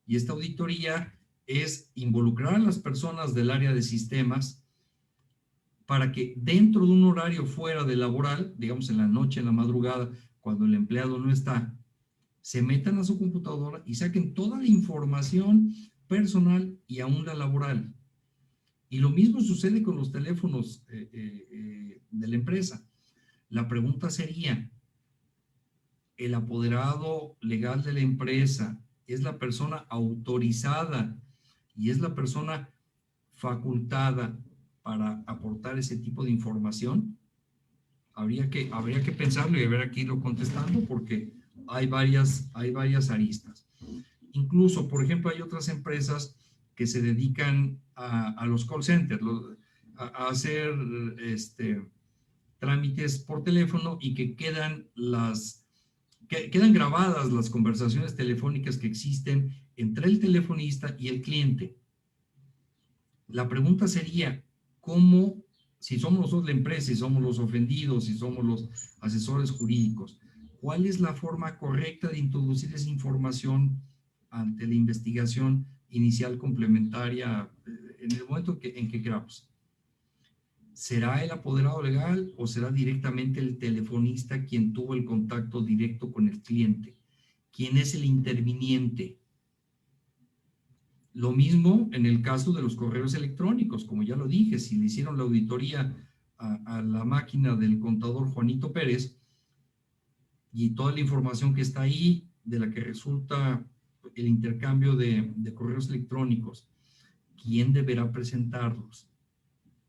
y esta auditoría es involucrar a las personas del área de sistemas para que dentro de un horario fuera de laboral, digamos en la noche, en la madrugada, cuando el empleado no está, se metan a su computadora y saquen toda la información personal y aún la laboral. Y lo mismo sucede con los teléfonos de la empresa. La pregunta sería, ¿el apoderado legal de la empresa es la persona autorizada y es la persona facultada para aportar ese tipo de información? Habría que pensarlo y habrá que irlo contestando porque hay varias aristas. Incluso, por ejemplo, hay otras empresas que se dedican a los call centers, a hacer trámites por teléfono y que quedan grabadas las conversaciones telefónicas que existen entre el telefonista y el cliente. La pregunta sería, ¿cómo, si somos nosotros la empresa, si somos los ofendidos, si somos los asesores jurídicos, cuál es la forma correcta de introducir esa información ante la investigación inicial complementaria en el momento en que queramos? ¿Será el apoderado legal o será directamente el telefonista quien tuvo el contacto directo con el cliente? ¿Quién es el interviniente? Lo mismo en el caso de los correos electrónicos, como ya lo dije, si le hicieron la auditoría a la máquina del contador Juanito Pérez y toda la información que está ahí, de la que resulta el intercambio de correos electrónicos, ¿quién deberá presentarlos?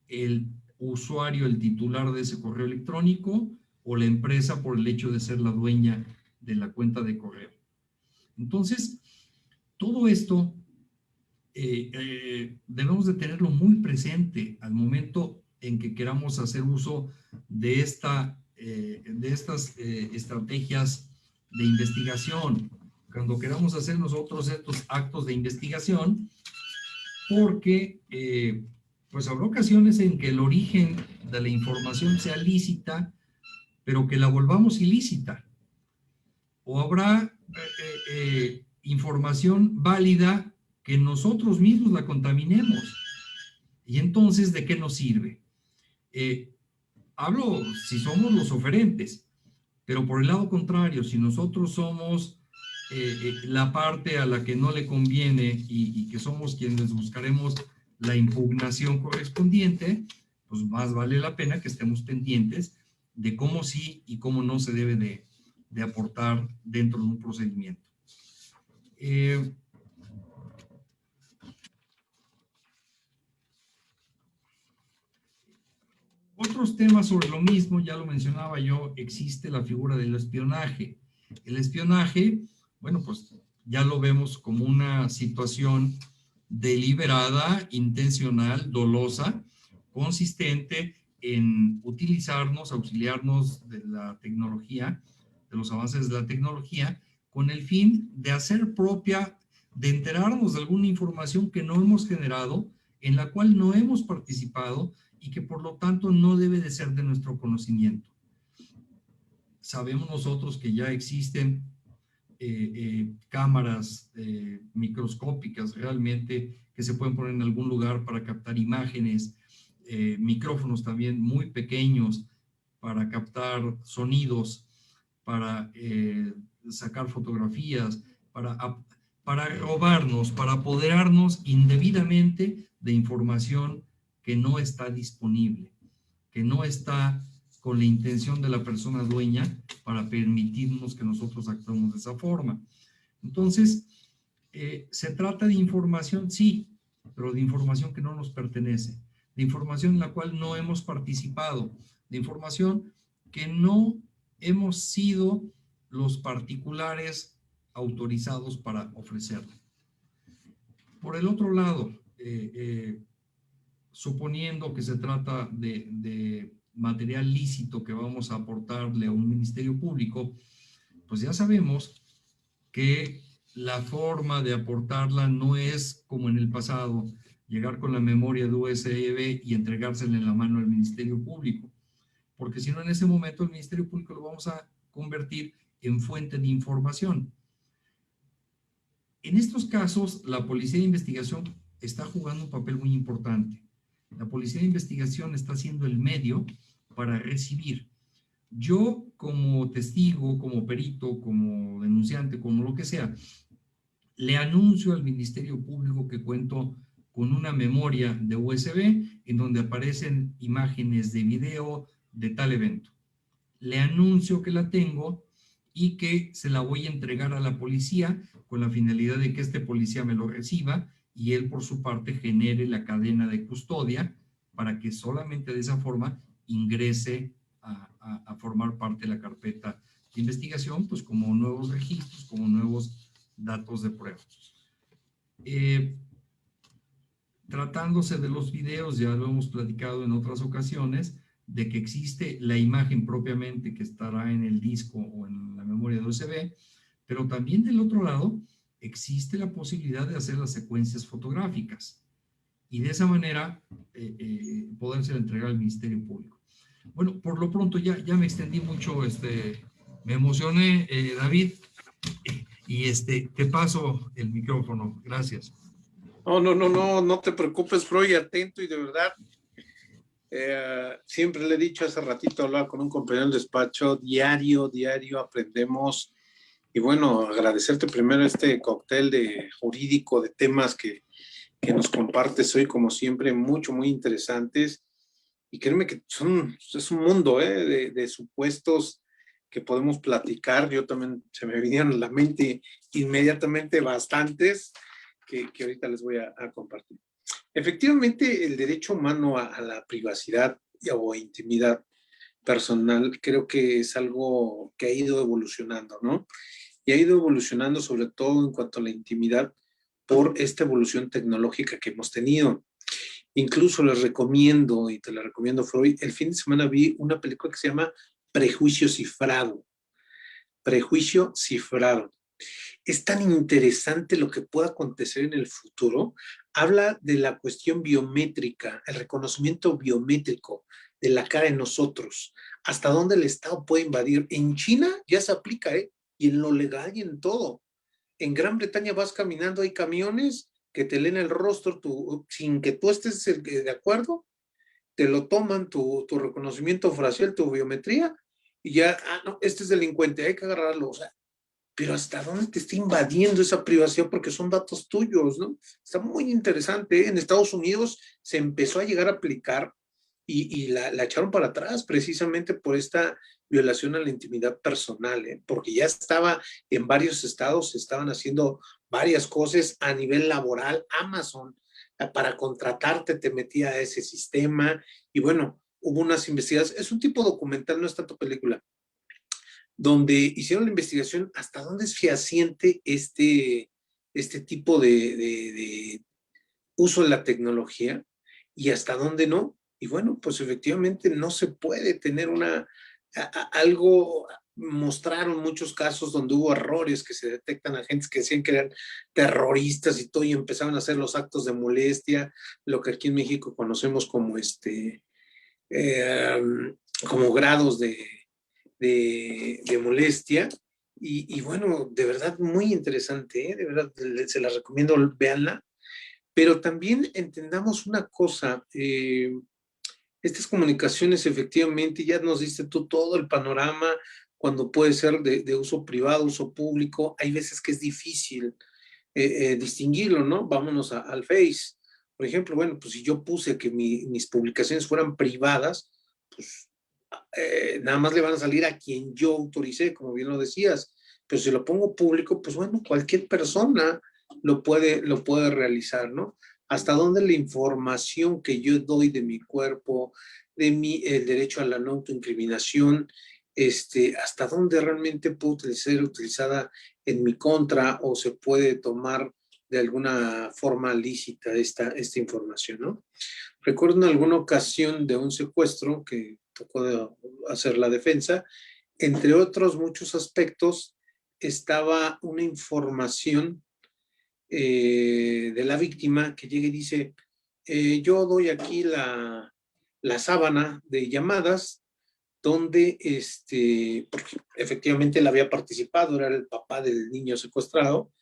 ¿El usuario, el titular de ese correo electrónico, o la empresa por el hecho de ser la dueña de la cuenta de correo. Entonces, todo esto debemos de tenerlo muy presente al momento en que queramos hacer uso de estas estrategias de investigación, cuando queramos hacer nosotros estos actos de investigación, porque pues habrá ocasiones en que el origen de la información sea lícita, pero que la volvamos ilícita, o habrá información válida que nosotros mismos la contaminemos. Y entonces, ¿de qué nos sirve? Hablo si somos los oferentes, pero por el lado contrario, si nosotros somos la parte a la que no le conviene y que somos quienes buscaremos la impugnación correspondiente, pues más vale la pena que estemos pendientes de cómo sí y cómo no se debe de aportar dentro de un procedimiento. Otros temas sobre lo mismo, ya lo mencionaba yo, existe la figura del espionaje. El espionaje, bueno, pues ya lo vemos como una situación deliberada, intencional, dolosa, consistente en utilizarnos, auxiliarnos de la tecnología, de los avances de la tecnología, con el fin de hacer propia, de enterarnos de alguna información que no hemos generado, en la cual no hemos participado y que por lo tanto no debe de ser de nuestro conocimiento. Sabemos nosotros que ya existen cámaras microscópicas realmente que se pueden poner en algún lugar para captar imágenes, micrófonos también muy pequeños para captar sonidos, para sacar fotografías, para robarnos, para apoderarnos indebidamente de información que no está disponible, que no está con la intención de la persona dueña para permitirnos que nosotros actuemos de esa forma. Entonces, ¿se trata de información? Sí, pero de información que no nos pertenece, de información en la cual no hemos participado, de información que no hemos sido los particulares autorizados para ofrecerla. Por el otro lado, suponiendo que se trata de material lícito que vamos a aportarle a un ministerio público, pues ya sabemos que la forma de aportarla no es como en el pasado, llegar con la memoria de USB y entregársela en la mano al Ministerio Público, porque si no, en ese momento el Ministerio Público lo vamos a convertir en fuente de información. En estos casos, la Policía de Investigación está jugando un papel muy importante. La Policía de Investigación está siendo el medio para recibir. Yo, como testigo, como perito, como denunciante, como lo que sea, le anuncio al Ministerio Público que cuento con una memoria de USB en donde aparecen imágenes de video de tal evento. Le anuncio que la tengo y que se la voy a entregar a la policía con la finalidad de que este policía me lo reciba y él por su parte genere la cadena de custodia para que solamente de esa forma ingrese a formar parte de la carpeta de investigación, pues como nuevos registros, como nuevos datos de prueba. Tratándose de los videos, ya lo hemos platicado en otras ocasiones, de que existe la imagen propiamente que estará en el disco o en la memoria de USB, pero también del otro lado existe la posibilidad de hacer las secuencias fotográficas y de esa manera poderse entregar al Ministerio Público. Bueno, por lo pronto ya me extendí mucho, me emocioné, David, y te paso el micrófono. Gracias. No te preocupes, Freud, atento y de verdad. Siempre le he dicho, hace ratito hablaba con un compañero del despacho, diario aprendemos. Y bueno, agradecerte primero este cóctel de jurídico, de temas que nos compartes hoy, como siempre, muy interesantes. Y créeme que es un mundo de supuestos que podemos platicar. Yo también se me vinieron a la mente inmediatamente bastantes que ahorita les voy a compartir. Efectivamente, el derecho humano a la privacidad o intimidad personal, creo que es algo que ha ido evolucionando, ¿no? Y ha ido evolucionando sobre todo en cuanto a la intimidad por esta evolución tecnológica que hemos tenido. Incluso les recomiendo, y te la recomiendo, Freud, el fin de semana vi una película que se llama Prejuicio Cifrado. Prejuicio Cifrado. Es tan interesante lo que pueda acontecer en el futuro. Habla de la cuestión biométrica, el reconocimiento biométrico de la cara en nosotros, hasta dónde el Estado puede invadir. En China ya se aplica, ¿eh? Y en lo legal y en todo. En Gran Bretaña vas caminando, hay camiones que te leen el rostro sin que tú estés de acuerdo, te lo toman tu reconocimiento facial, tu biometría, y ya, no, este es delincuente, hay que agarrarlo. O sea, pero ¿hasta dónde te está invadiendo esa privacidad? Porque son datos tuyos, ¿no? Está muy interesante, ¿eh? En Estados Unidos se empezó a llegar a aplicar y la echaron para atrás precisamente por esta violación a la intimidad personal, ¿eh? Porque ya estaba en varios estados, se estaban haciendo varias cosas a nivel laboral. Amazon, para contratarte, te metía a ese sistema y bueno, hubo unas investigaciones. Es un tipo documental, no es tanto película, donde hicieron la investigación hasta dónde es fehaciente este tipo de uso de la tecnología y hasta dónde no. Y bueno, pues efectivamente no se puede tener algo, mostraron muchos casos donde hubo errores que se detectan agentes que decían que eran terroristas y todo, y empezaron a hacer los actos de molestia, lo que aquí en México conocemos como eh, como grados de molestia. Y bueno, de verdad muy interesante, ¿eh? De verdad se la recomiendo, véanla. Pero también entendamos una cosa, estas comunicaciones efectivamente, ya nos diste tú todo el panorama, cuando puede ser de uso privado, uso público, hay veces que es difícil distinguirlo, ¿no? Vámonos al Face. Por ejemplo, bueno, pues si yo puse que mis publicaciones fueran privadas, pues nada más le van a salir a quien yo autoricé, como bien lo decías. Pero si lo pongo público, pues bueno, cualquier persona lo puede realizar, ¿no? Hasta dónde la información que yo doy de mi cuerpo, el derecho a la no autoincriminación, hasta dónde realmente puede ser utilizada en mi contra o se puede tomar de alguna forma lícita esta información, ¿no? Recuerdo en alguna ocasión de un secuestro que tocó hacer la defensa, entre otros muchos aspectos, estaba una información de la víctima que llega y dice, yo doy aquí la sábana de llamadas donde porque efectivamente él había participado, era el papá del niño secuestrado,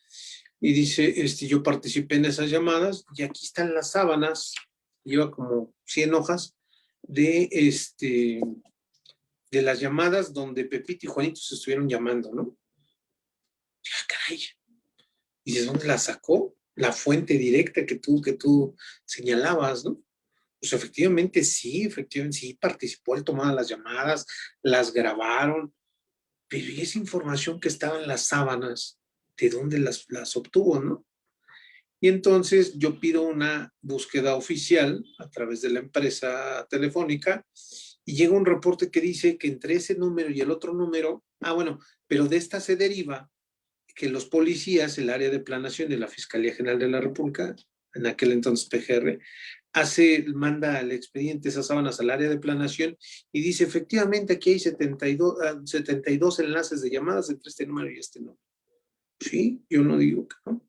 y dice, yo participé en esas llamadas y aquí están las sábanas, lleva como 100 hojas de, de las llamadas donde Pepito y Juanito se estuvieron llamando, ¿no? Ya, caray. ¿Y de dónde la sacó? La fuente directa que tú señalabas, ¿no? Pues efectivamente sí participó, él tomaba las llamadas, las grabaron, pero ¿y esa información que estaba en las sábanas, de dónde las obtuvo, no? Y entonces yo pido una búsqueda oficial a través de la empresa telefónica y llega un reporte que dice que entre ese número y el otro número, bueno, pero de esta se deriva que los policías, el área de planación de la Fiscalía General de la República, en aquel entonces PGR, manda el expediente, esas sábanas al área de planación y dice, efectivamente, aquí hay 72 enlaces de llamadas entre este número y este número. Sí, yo no digo que no.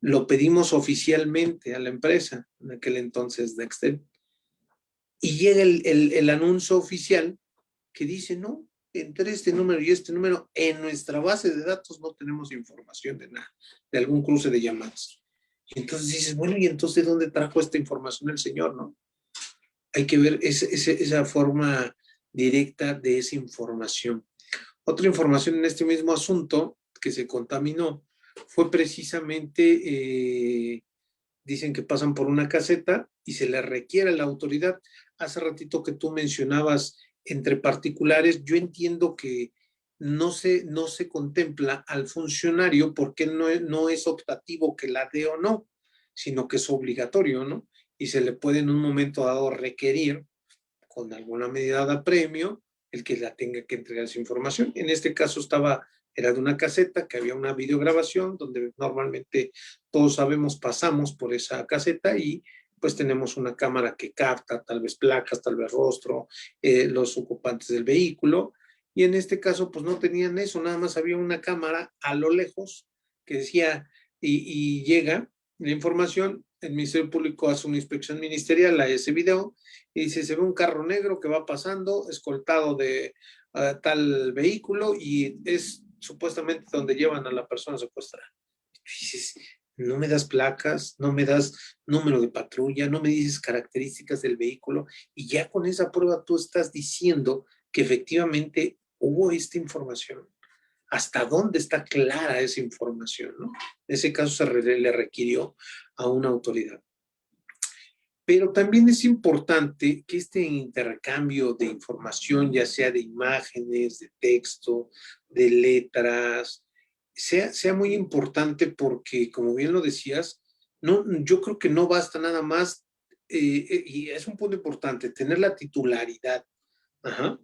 Lo pedimos oficialmente a la empresa, en aquel entonces Dexter, y llega el anuncio oficial que dice, no, entre este número y este número, en nuestra base de datos no tenemos información de nada, de algún cruce de llamadas. Y entonces dices, bueno, ¿y entonces de dónde trajo esta información el señor, no? Hay que ver esa forma directa de esa información. Otra información en este mismo asunto que se contaminó fue precisamente, dicen que pasan por una caseta y se le requiere a la autoridad. Hace ratito que tú mencionabas entre particulares, yo entiendo que no se contempla al funcionario porque no es optativo que la dé o no, sino que es obligatorio, ¿no? Y se le puede en un momento dado requerir con alguna medida de premio el que la tenga que entregar esa información. En este caso era de una caseta que había una videograbación donde normalmente todos sabemos pasamos por esa caseta y pues tenemos una cámara que capta tal vez placas, tal vez rostro, los ocupantes del vehículo. Y en este caso pues no tenían eso, nada más había una cámara a lo lejos que decía y llega la información, el Ministerio Público hace una inspección ministerial a ese video y dice, se ve un carro negro que va pasando, escoltado de tal vehículo y es supuestamente donde llevan a la persona secuestrada. Y dices, no me das placas, no me das número de patrulla, no me dices características del vehículo y ya con esa prueba tú estás diciendo que efectivamente hubo esta información. ¿Hasta dónde está clara esa información, ¿no? En ese caso le requirió a una autoridad. Pero también es importante que este intercambio de información, ya sea de imágenes, de texto, de letras, sea muy importante porque, como bien lo decías, no, yo creo que no basta nada más, y es un punto importante, tener la titularidad, ajá,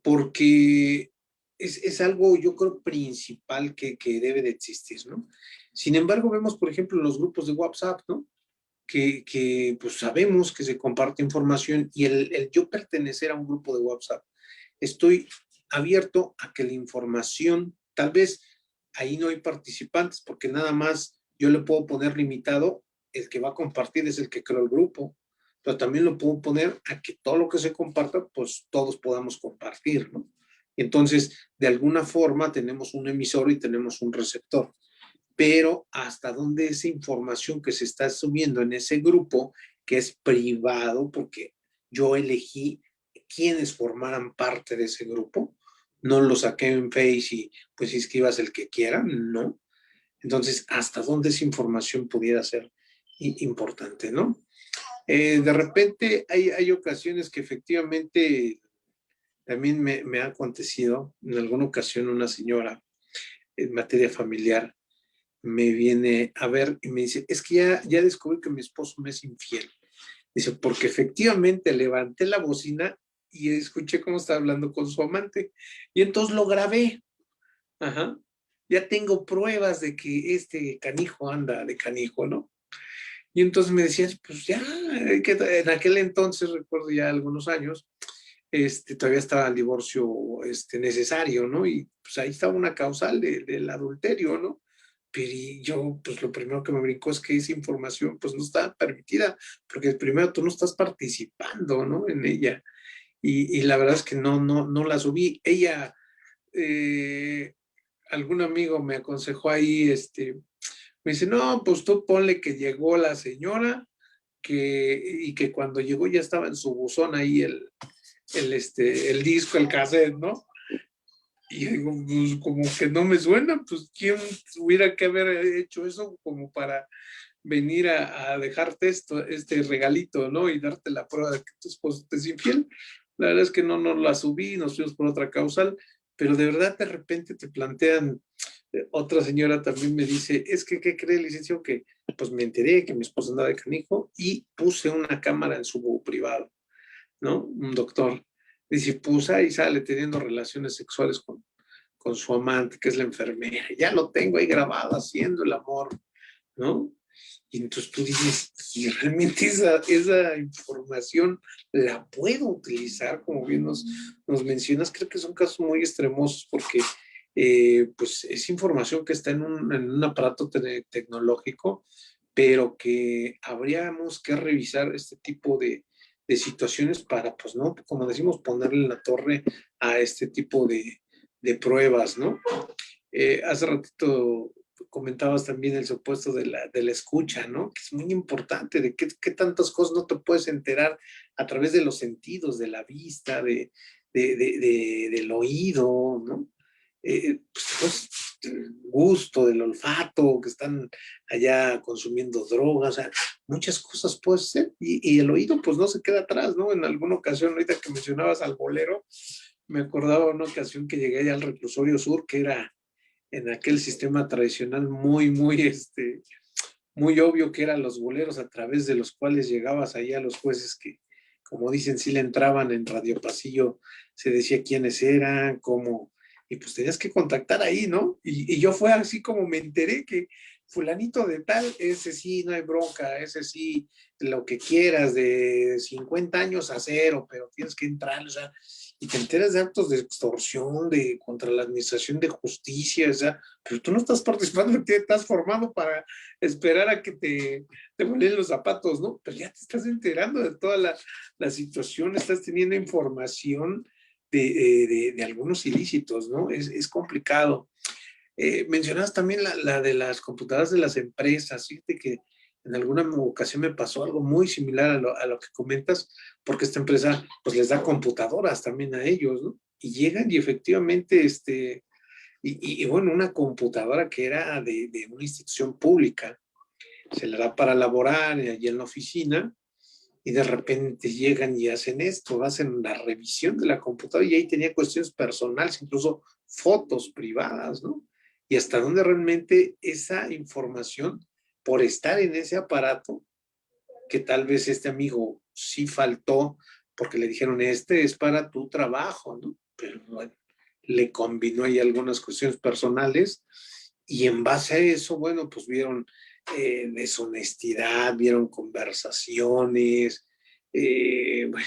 porque es algo, yo creo, principal que debe de existir, ¿no? Sin embargo, vemos, por ejemplo, los grupos de WhatsApp, ¿no? Que pues sabemos que se comparte información y el yo pertenecer a un grupo de WhatsApp, estoy abierto a que la información, tal vez ahí no hay participantes porque nada más yo le puedo poner limitado, el que va a compartir es el que creó el grupo, pero también lo puedo poner a que todo lo que se comparta, pues todos podamos compartir, ¿no? Entonces, de alguna forma tenemos un emisor y tenemos un receptor, pero hasta dónde esa información que se está subiendo en ese grupo, que es privado, porque yo elegí quiénes formaran parte de ese grupo, no lo saqué en Face y pues inscribas el que quiera, no. Entonces, hasta dónde esa información pudiera ser importante, ¿no? De repente hay ocasiones que efectivamente también me ha acontecido, en alguna ocasión una señora en materia familiar me viene a ver y me dice, es que ya descubrí que mi esposo me es infiel. Dice, porque efectivamente levanté la bocina y escuché cómo estaba hablando con su amante. Y entonces lo grabé. Ajá. Ya tengo pruebas de que este canijo anda de canijo, ¿no? Y entonces me decían, pues ya, que en aquel entonces, recuerdo ya algunos años, todavía estaba el divorcio necesario, ¿no? Y pues ahí estaba una causal del adulterio, ¿no? Pero yo, pues lo primero que me brincó es que esa información, pues no está permitida, porque primero tú no estás participando, ¿no? En ella. Y la verdad es que no la subí. Ella, algún amigo me aconsejó ahí, me dice, no, pues tú ponle que llegó la señora, y que cuando llegó ya estaba en su buzón ahí el disco, el cassette, ¿no? Y digo, pues como que no me suena, pues quién hubiera que haber hecho eso como para venir a dejarte este regalito, ¿no? Y darte la prueba de que tu esposo te es infiel. La verdad es que no la subí, nos fuimos por otra causal, pero de verdad de repente te plantean, otra señora también me dice, es que, ¿qué cree, licenciado? Que pues me enteré que mi esposo andaba de canijo y puse una cámara en su privado, ¿no? Un doctor. Dice, pues ahí sale teniendo relaciones sexuales con su amante, que es la enfermera. Ya lo tengo ahí grabado haciendo el amor, ¿no? Y entonces tú dices, y realmente esa información la puedo utilizar, como bien nos mencionas. Creo que son casos muy extremosos porque pues es información que está en un aparato tecnológico, pero que habríamos que revisar este tipo de situaciones para, pues no, como decimos, ponerle en la torre a este tipo de pruebas, ¿no? Hace ratito comentabas también el supuesto de la escucha, ¿no? Que es muy importante, de qué tantas cosas no te puedes enterar a través de los sentidos, de la vista, del oído, ¿no? Pues, del gusto, del olfato, que están allá consumiendo drogas, o sea, muchas cosas puede ser, y el oído pues no se queda atrás, ¿no? En alguna ocasión, ahorita que mencionabas al bolero, me acordaba una ocasión que llegué allá al reclusorio sur, que era en aquel sistema tradicional muy obvio que eran los boleros a través de los cuales llegabas ahí a los jueces como dicen, sí le entraban en Radio Pasillo, se decía quiénes eran, cómo, y pues tenías que contactar ahí, ¿no? Y yo fue así como me enteré que fulanito de tal, ese sí, no hay bronca, ese sí, lo que quieras, de 50 años a cero, pero tienes que entrar, o sea, y te enteras de actos de extorsión, de contra la administración de justicia, o sea, pero tú no estás participando, te estás formado para esperar a que te vuelen los zapatos, ¿no? Pero ya te estás enterando de toda la situación, estás teniendo información de algunos ilícitos, ¿no? Es complicado. Mencionabas también la de las computadoras de las empresas, fíjate que en alguna ocasión me pasó algo muy similar a lo que comentas, porque esta empresa pues les da computadoras también a ellos, ¿no? Y llegan y efectivamente, y bueno, una computadora que era de una institución pública, se le da para laborar allí en la oficina, y de repente llegan y hacen esto, hacen la revisión de la computadora y ahí tenía cuestiones personales, incluso fotos privadas, ¿no? Y hasta dónde realmente esa información, por estar en ese aparato, que tal vez este amigo sí faltó porque le dijeron, este es para tu trabajo, ¿no? Pero bueno, le combinó ahí algunas cuestiones personales y en base a eso, bueno, pues vieron deshonestidad, vieron conversaciones, bueno,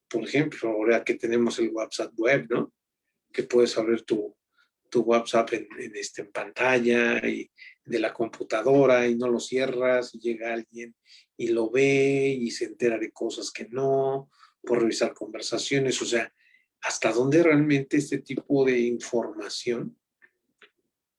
por ejemplo, ahora que tenemos el WhatsApp web, ¿no? Que puedes abrir tu WhatsApp en pantalla y de la computadora y no lo cierras y llega alguien y lo ve y se entera de cosas que no, por revisar conversaciones, o sea, hasta dónde realmente este tipo de información,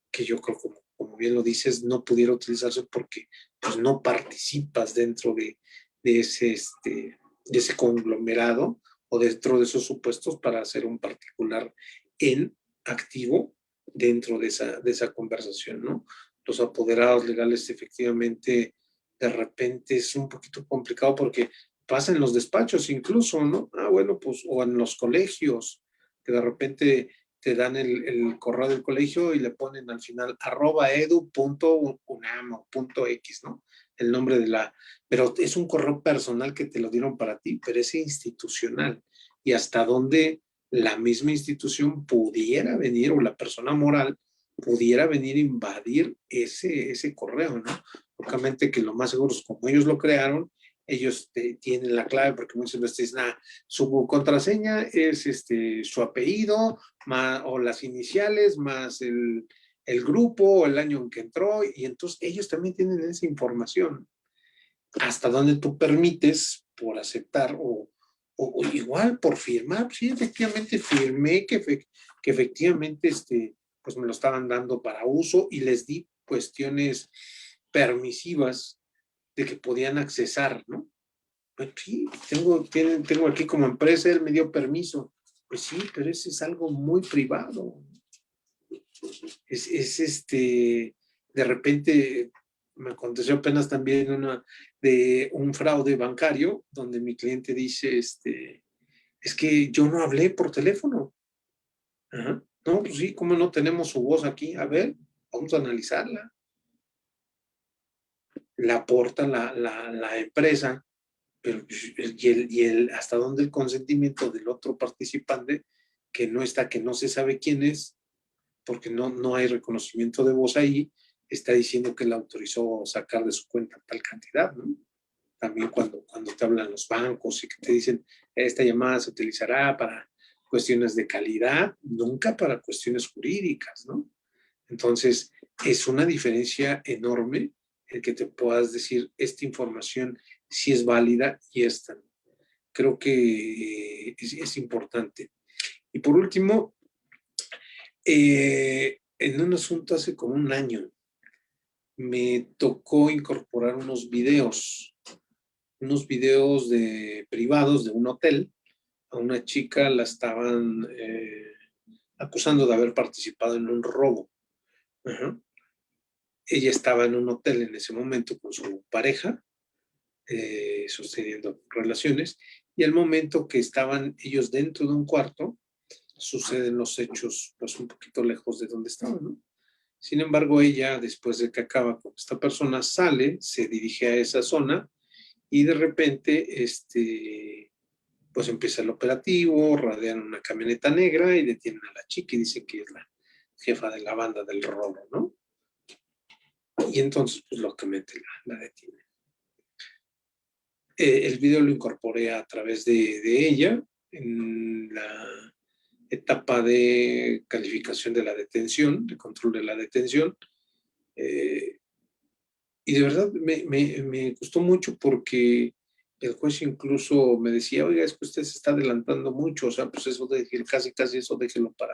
que yo creo, como bien lo dices, no pudiera utilizarse porque pues, no participas dentro de de ese conglomerado o dentro de esos supuestos para hacer un particular en activo dentro de esa conversación, ¿no? Los apoderados legales efectivamente de repente es un poquito complicado porque pasa en los despachos incluso, ¿no? Ah, bueno, pues, o en los colegios, que de repente te dan el correo del colegio y le ponen al final @edu.unam o .x, ¿no? El nombre de pero es un correo personal que te lo dieron para ti, pero es institucional. Y hasta dónde la misma institución pudiera venir o la persona moral pudiera venir a invadir ese correo, ¿no? Lógicamente que lo más seguro es como ellos lo crearon, ellos tienen la clave porque muchas veces dicen, su contraseña es su apellido o las iniciales más el grupo o el año en que entró y entonces ellos también tienen esa información. Hasta donde tú permites por aceptar o igual por firmar, sí, efectivamente firmé que efectivamente pues me lo estaban dando para uso y les di cuestiones permisivas de que podían accesar, ¿no? Pues sí, tengo aquí como empresa, él me dio permiso. Pues sí, pero ese es algo muy privado. De repente me aconteció apenas también de un fraude bancario donde mi cliente dice, es que yo no hablé por teléfono. Ajá. No, pues sí, ¿cómo no tenemos su voz aquí? A ver, vamos a analizarla. La aporta la empresa, pero hasta dónde el consentimiento del otro participante que no está, que no se sabe quién es, porque no hay reconocimiento de voz ahí, está diciendo que le autorizó sacar de su cuenta tal cantidad, ¿no? También cuando te hablan los bancos y que te dicen, esta llamada se utilizará para cuestiones de calidad, nunca para cuestiones jurídicas, ¿no? Entonces, es una diferencia enorme el que te puedas decir, esta información sí es válida y esta no. Creo que es importante. Y por último, en un asunto hace como un año, me tocó incorporar unos videos privados de un hotel. A una chica la estaban acusando de haber participado en un robo. Ajá. Ella estaba en un hotel en ese momento con su pareja, sosteniendo relaciones, y al momento que estaban ellos dentro de un cuarto, suceden los hechos pues un poquito lejos de donde estaban, ¿no? Sin embargo, ella, después de que acaba con esta persona, sale, se dirige a esa zona y de repente pues empieza el operativo, radean una camioneta negra y detienen a la chica y dicen que es la jefa de la banda del robo, ¿no? Y entonces, pues lógicamente la detienen. El video lo incorporé a través de ella en la etapa de calificación de la detención, de control de la detención. Y de verdad me gustó mucho porque el juez incluso me decía, oiga, es que usted se está adelantando mucho, o sea, pues eso de casi eso déjelo para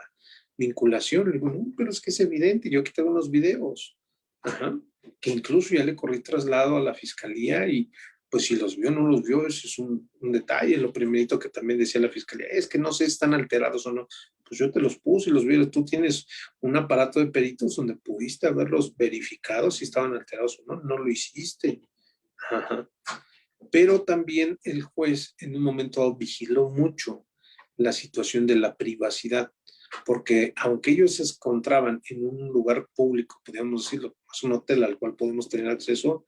vinculación. Le digo, no, pero es que es evidente, yo aquí tengo unos videos. Ajá. Que incluso ya le corrí traslado a la fiscalía y pues si los vio o no los vio, ese es un detalle. Lo primerito que también decía la fiscalía, es que no sé si están alterados o no. Pues yo te los puse y los vi. Tú tienes un aparato de peritos donde pudiste haberlos verificado si estaban alterados o no. No lo hiciste. Ajá. Pero también el juez en un momento dado vigiló mucho la situación de la privacidad, porque aunque ellos se encontraban en un lugar público, podríamos decirlo, es un hotel al cual podemos tener acceso,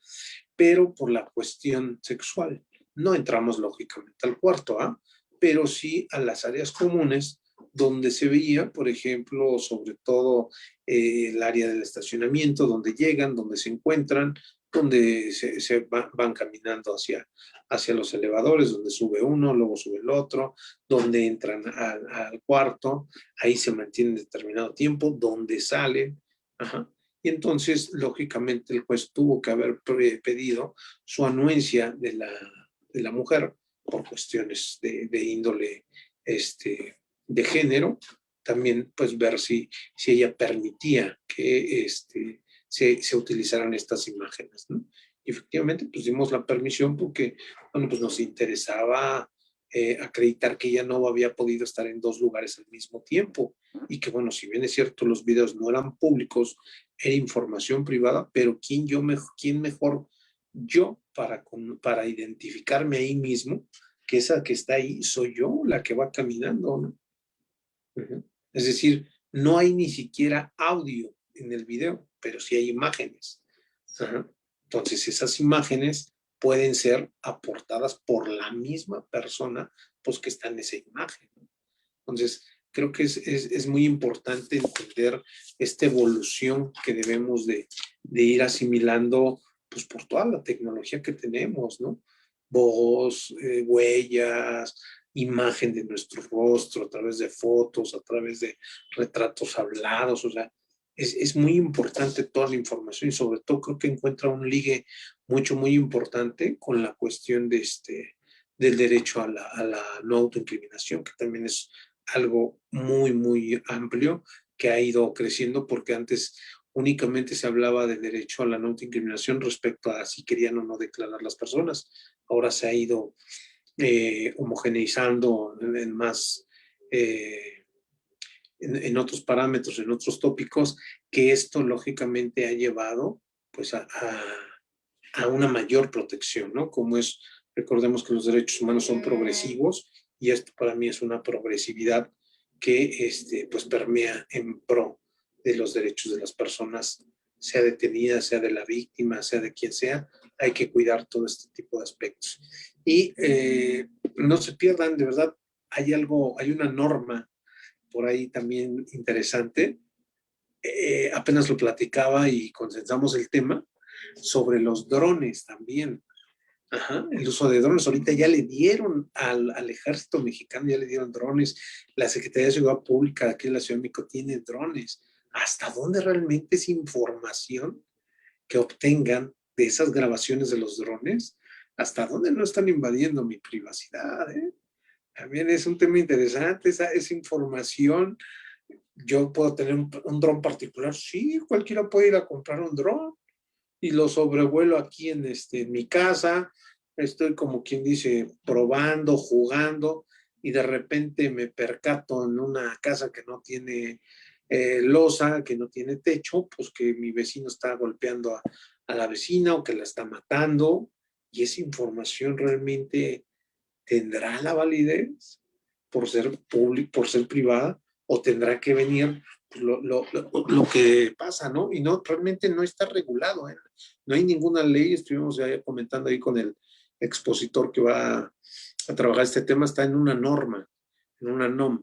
pero por la cuestión sexual. No entramos lógicamente al cuarto, ¿ah? Pero sí a las áreas comunes donde se veía, por ejemplo, sobre todo el área del estacionamiento, donde llegan, donde se encuentran, donde van caminando hacia los elevadores, donde sube uno, luego sube el otro, donde entran al cuarto, ahí se mantienen determinado tiempo, donde salen. Ajá. Y entonces, lógicamente, el juez tuvo que haber pedido su anuencia de la mujer por cuestiones de índole de género, también pues ver si ella permitía que se utilizaran estas imágenes, ¿no? Y efectivamente, pues dimos la permisión porque, bueno, pues nos interesaba acreditar que ella no había podido estar en dos lugares al mismo tiempo y que, bueno, si bien es cierto, los videos no eran públicos, era información privada, pero ¿quién mejor yo para identificarme ahí mismo que esa que está ahí soy yo, la que va caminando, ¿no? Uh-huh. Es decir, no hay ni siquiera audio en el video, pero sí hay imágenes. Uh-huh. Entonces, esas imágenes pueden ser aportadas por la misma persona, pues que está en esa imagen. Entonces, creo que es muy importante entender esta evolución que debemos de ir asimilando, pues por toda la tecnología que tenemos, ¿no? Voz, huellas, imagen de nuestro rostro, a través de fotos, a través de retratos hablados, o sea, es muy importante toda la información y sobre todo creo que encuentra un ligue muy importante con la cuestión del derecho a la no autoincriminación, que también es algo muy amplio que ha ido creciendo porque antes únicamente se hablaba del derecho a la no autoincriminación respecto a si querían o no declarar las personas. Ahora se ha ido homogeneizando en más, en otros parámetros, en otros tópicos, que esto lógicamente ha llevado pues a una mayor protección, ¿no? Como es, recordemos que los derechos humanos son progresivos y esto para mí es una progresividad que pues permea en pro de los derechos de las personas, sea detenida, sea de la víctima, sea de quien sea, hay que cuidar todo este tipo de aspectos. Y no se pierdan, de verdad, hay una norma por ahí también interesante, apenas lo platicaba y consensamos el tema, sobre los drones también. Ajá, el uso de drones. Ahorita ya le dieron al ejército mexicano, ya le dieron drones. La Secretaría de Seguridad Pública aquí en la Ciudad de México tiene drones. ¿Hasta dónde realmente es información que obtengan de esas grabaciones de los drones? ¿Hasta dónde no están invadiendo mi privacidad? También es un tema interesante esa información. Yo puedo tener un dron particular. Sí, cualquiera puede ir a comprar un dron y lo sobrevuelo aquí en mi casa, estoy como quien dice probando, jugando y de repente me percato en una casa que no tiene losa, que no tiene techo, pues que mi vecino está golpeando a la vecina o que la está matando y esa información realmente tendrá la validez por ser pública, por ser privada o tendrá que venir lo que pasa, ¿no? Y no, realmente no está regulado, ¿eh? No hay ninguna ley, estuvimos ya comentando ahí con el expositor que va a trabajar este tema, está en una norma, en una NOM.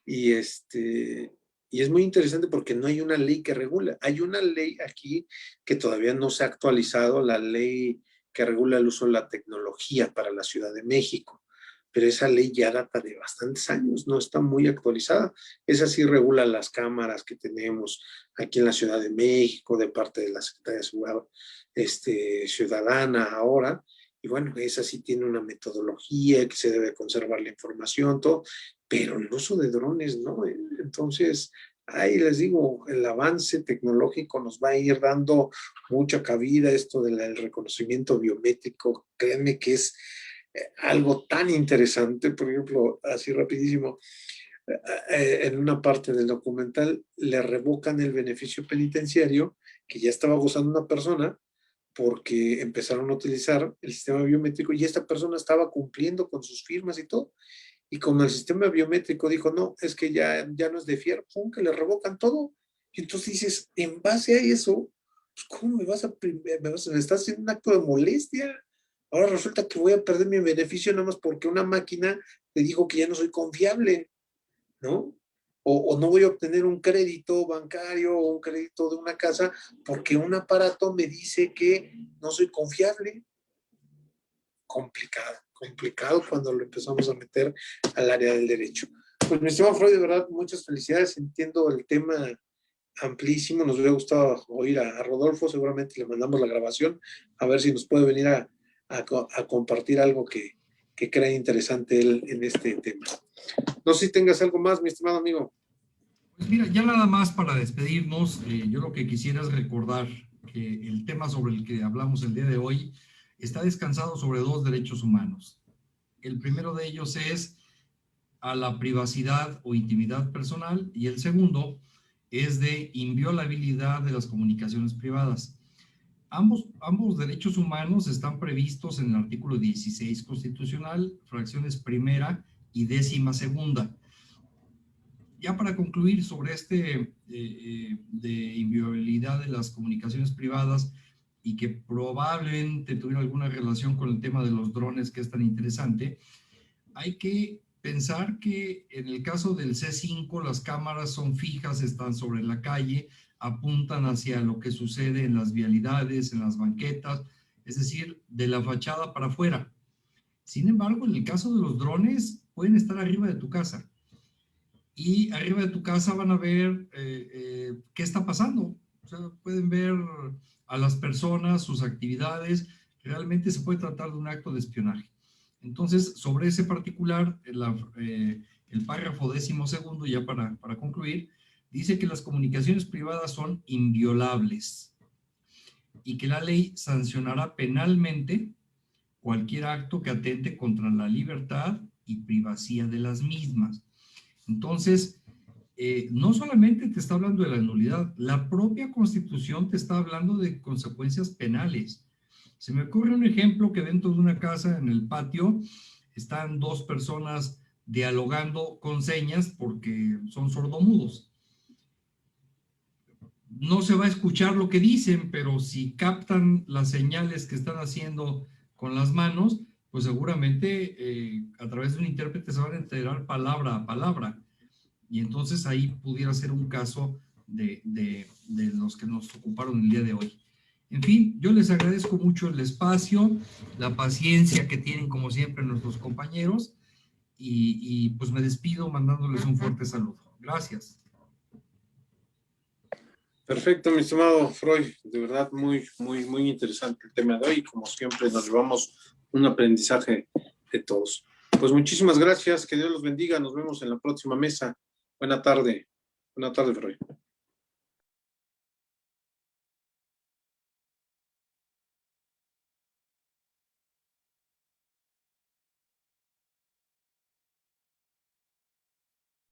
Y, y es muy interesante porque no hay una ley que regula. Hay una ley aquí que todavía no se ha actualizado, la ley que regula el uso de la tecnología para la Ciudad de México. Pero esa ley ya data de bastantes años, no está muy actualizada. Esa sí regula las cámaras que tenemos aquí en la Ciudad de México, de parte de la Secretaría de Seguridad Ciudadana ahora. Y bueno, esa sí tiene una metodología que se debe conservar la información, todo, pero el uso de drones no. Entonces, ahí les digo, el avance tecnológico nos va a ir dando mucha cabida. Esto del reconocimiento biométrico, créanme que es algo tan interesante. Por ejemplo, así rapidísimo, en una parte del documental le revocan el beneficio penitenciario que ya estaba gozando una persona porque empezaron a utilizar el sistema biométrico y esta persona estaba cumpliendo con sus firmas y todo. Y como el sistema biométrico dijo, no, es que ya no es de fiar, ¡pum!, que le revocan todo. Y entonces dices, en base a eso, pues, ¿cómo me estás haciendo un acto de molestia? Ahora resulta que voy a perder mi beneficio nada más porque una máquina le dijo que ya no soy confiable, ¿no? O no voy a obtener un crédito bancario o un crédito de una casa porque un aparato me dice que no soy confiable. Complicado cuando lo empezamos a meter al área del derecho. Pues mi estimado Freud, de verdad, muchas felicidades. Entiendo el tema amplísimo. Nos hubiera gustado oír a Rodolfo. Seguramente le mandamos la grabación a ver si nos puede venir a compartir algo que crea interesante él en este tema. No sé si tengas algo más, mi estimado amigo. Pues mira, ya nada más para despedirnos, yo lo que quisiera es recordar que el tema sobre el que hablamos el día de hoy está descansado sobre dos derechos humanos. El primero de ellos es a la privacidad o intimidad personal y el segundo es de inviolabilidad de las comunicaciones privadas. Ambos derechos humanos están previstos en el artículo 16 constitucional, fracciones primera y 12ª. Ya para concluir sobre de inviolabilidad de las comunicaciones privadas y que probablemente tuviera alguna relación con el tema de los drones, que es tan interesante, hay que pensar que en el caso del C5 las cámaras son fijas, están sobre la calle, apuntan hacia lo que sucede en las vialidades, en las banquetas, es decir, de la fachada para afuera. Sin embargo, en el caso de los drones, pueden estar arriba de tu casa. Y arriba de tu casa van a ver qué está pasando. O sea, pueden ver a las personas, sus actividades. Realmente se puede tratar de un acto de espionaje. Entonces, sobre ese particular, el párrafo 12º, ya para concluir, dice que las comunicaciones privadas son inviolables y que la ley sancionará penalmente cualquier acto que atente contra la libertad y privacidad de las mismas. Entonces, no solamente te está hablando de la nulidad, la propia Constitución te está hablando de consecuencias penales. Se me ocurre un ejemplo que dentro de una casa, en el patio, están dos personas dialogando con señas porque son sordomudos. No se va a escuchar lo que dicen, pero si captan las señales que están haciendo con las manos, pues seguramente a través de un intérprete se van a enterar palabra a palabra. Y entonces ahí pudiera ser un caso de los que nos ocuparon el día de hoy. En fin, yo les agradezco mucho el espacio, la paciencia que tienen como siempre nuestros compañeros y pues me despido mandándoles un fuerte saludo. Gracias. Perfecto, mi estimado Freud. De verdad, muy interesante el tema de hoy. Como siempre, nos llevamos un aprendizaje de todos. Pues muchísimas gracias. Que Dios los bendiga. Nos vemos en la próxima mesa. Buena tarde. Buena tarde, Freud.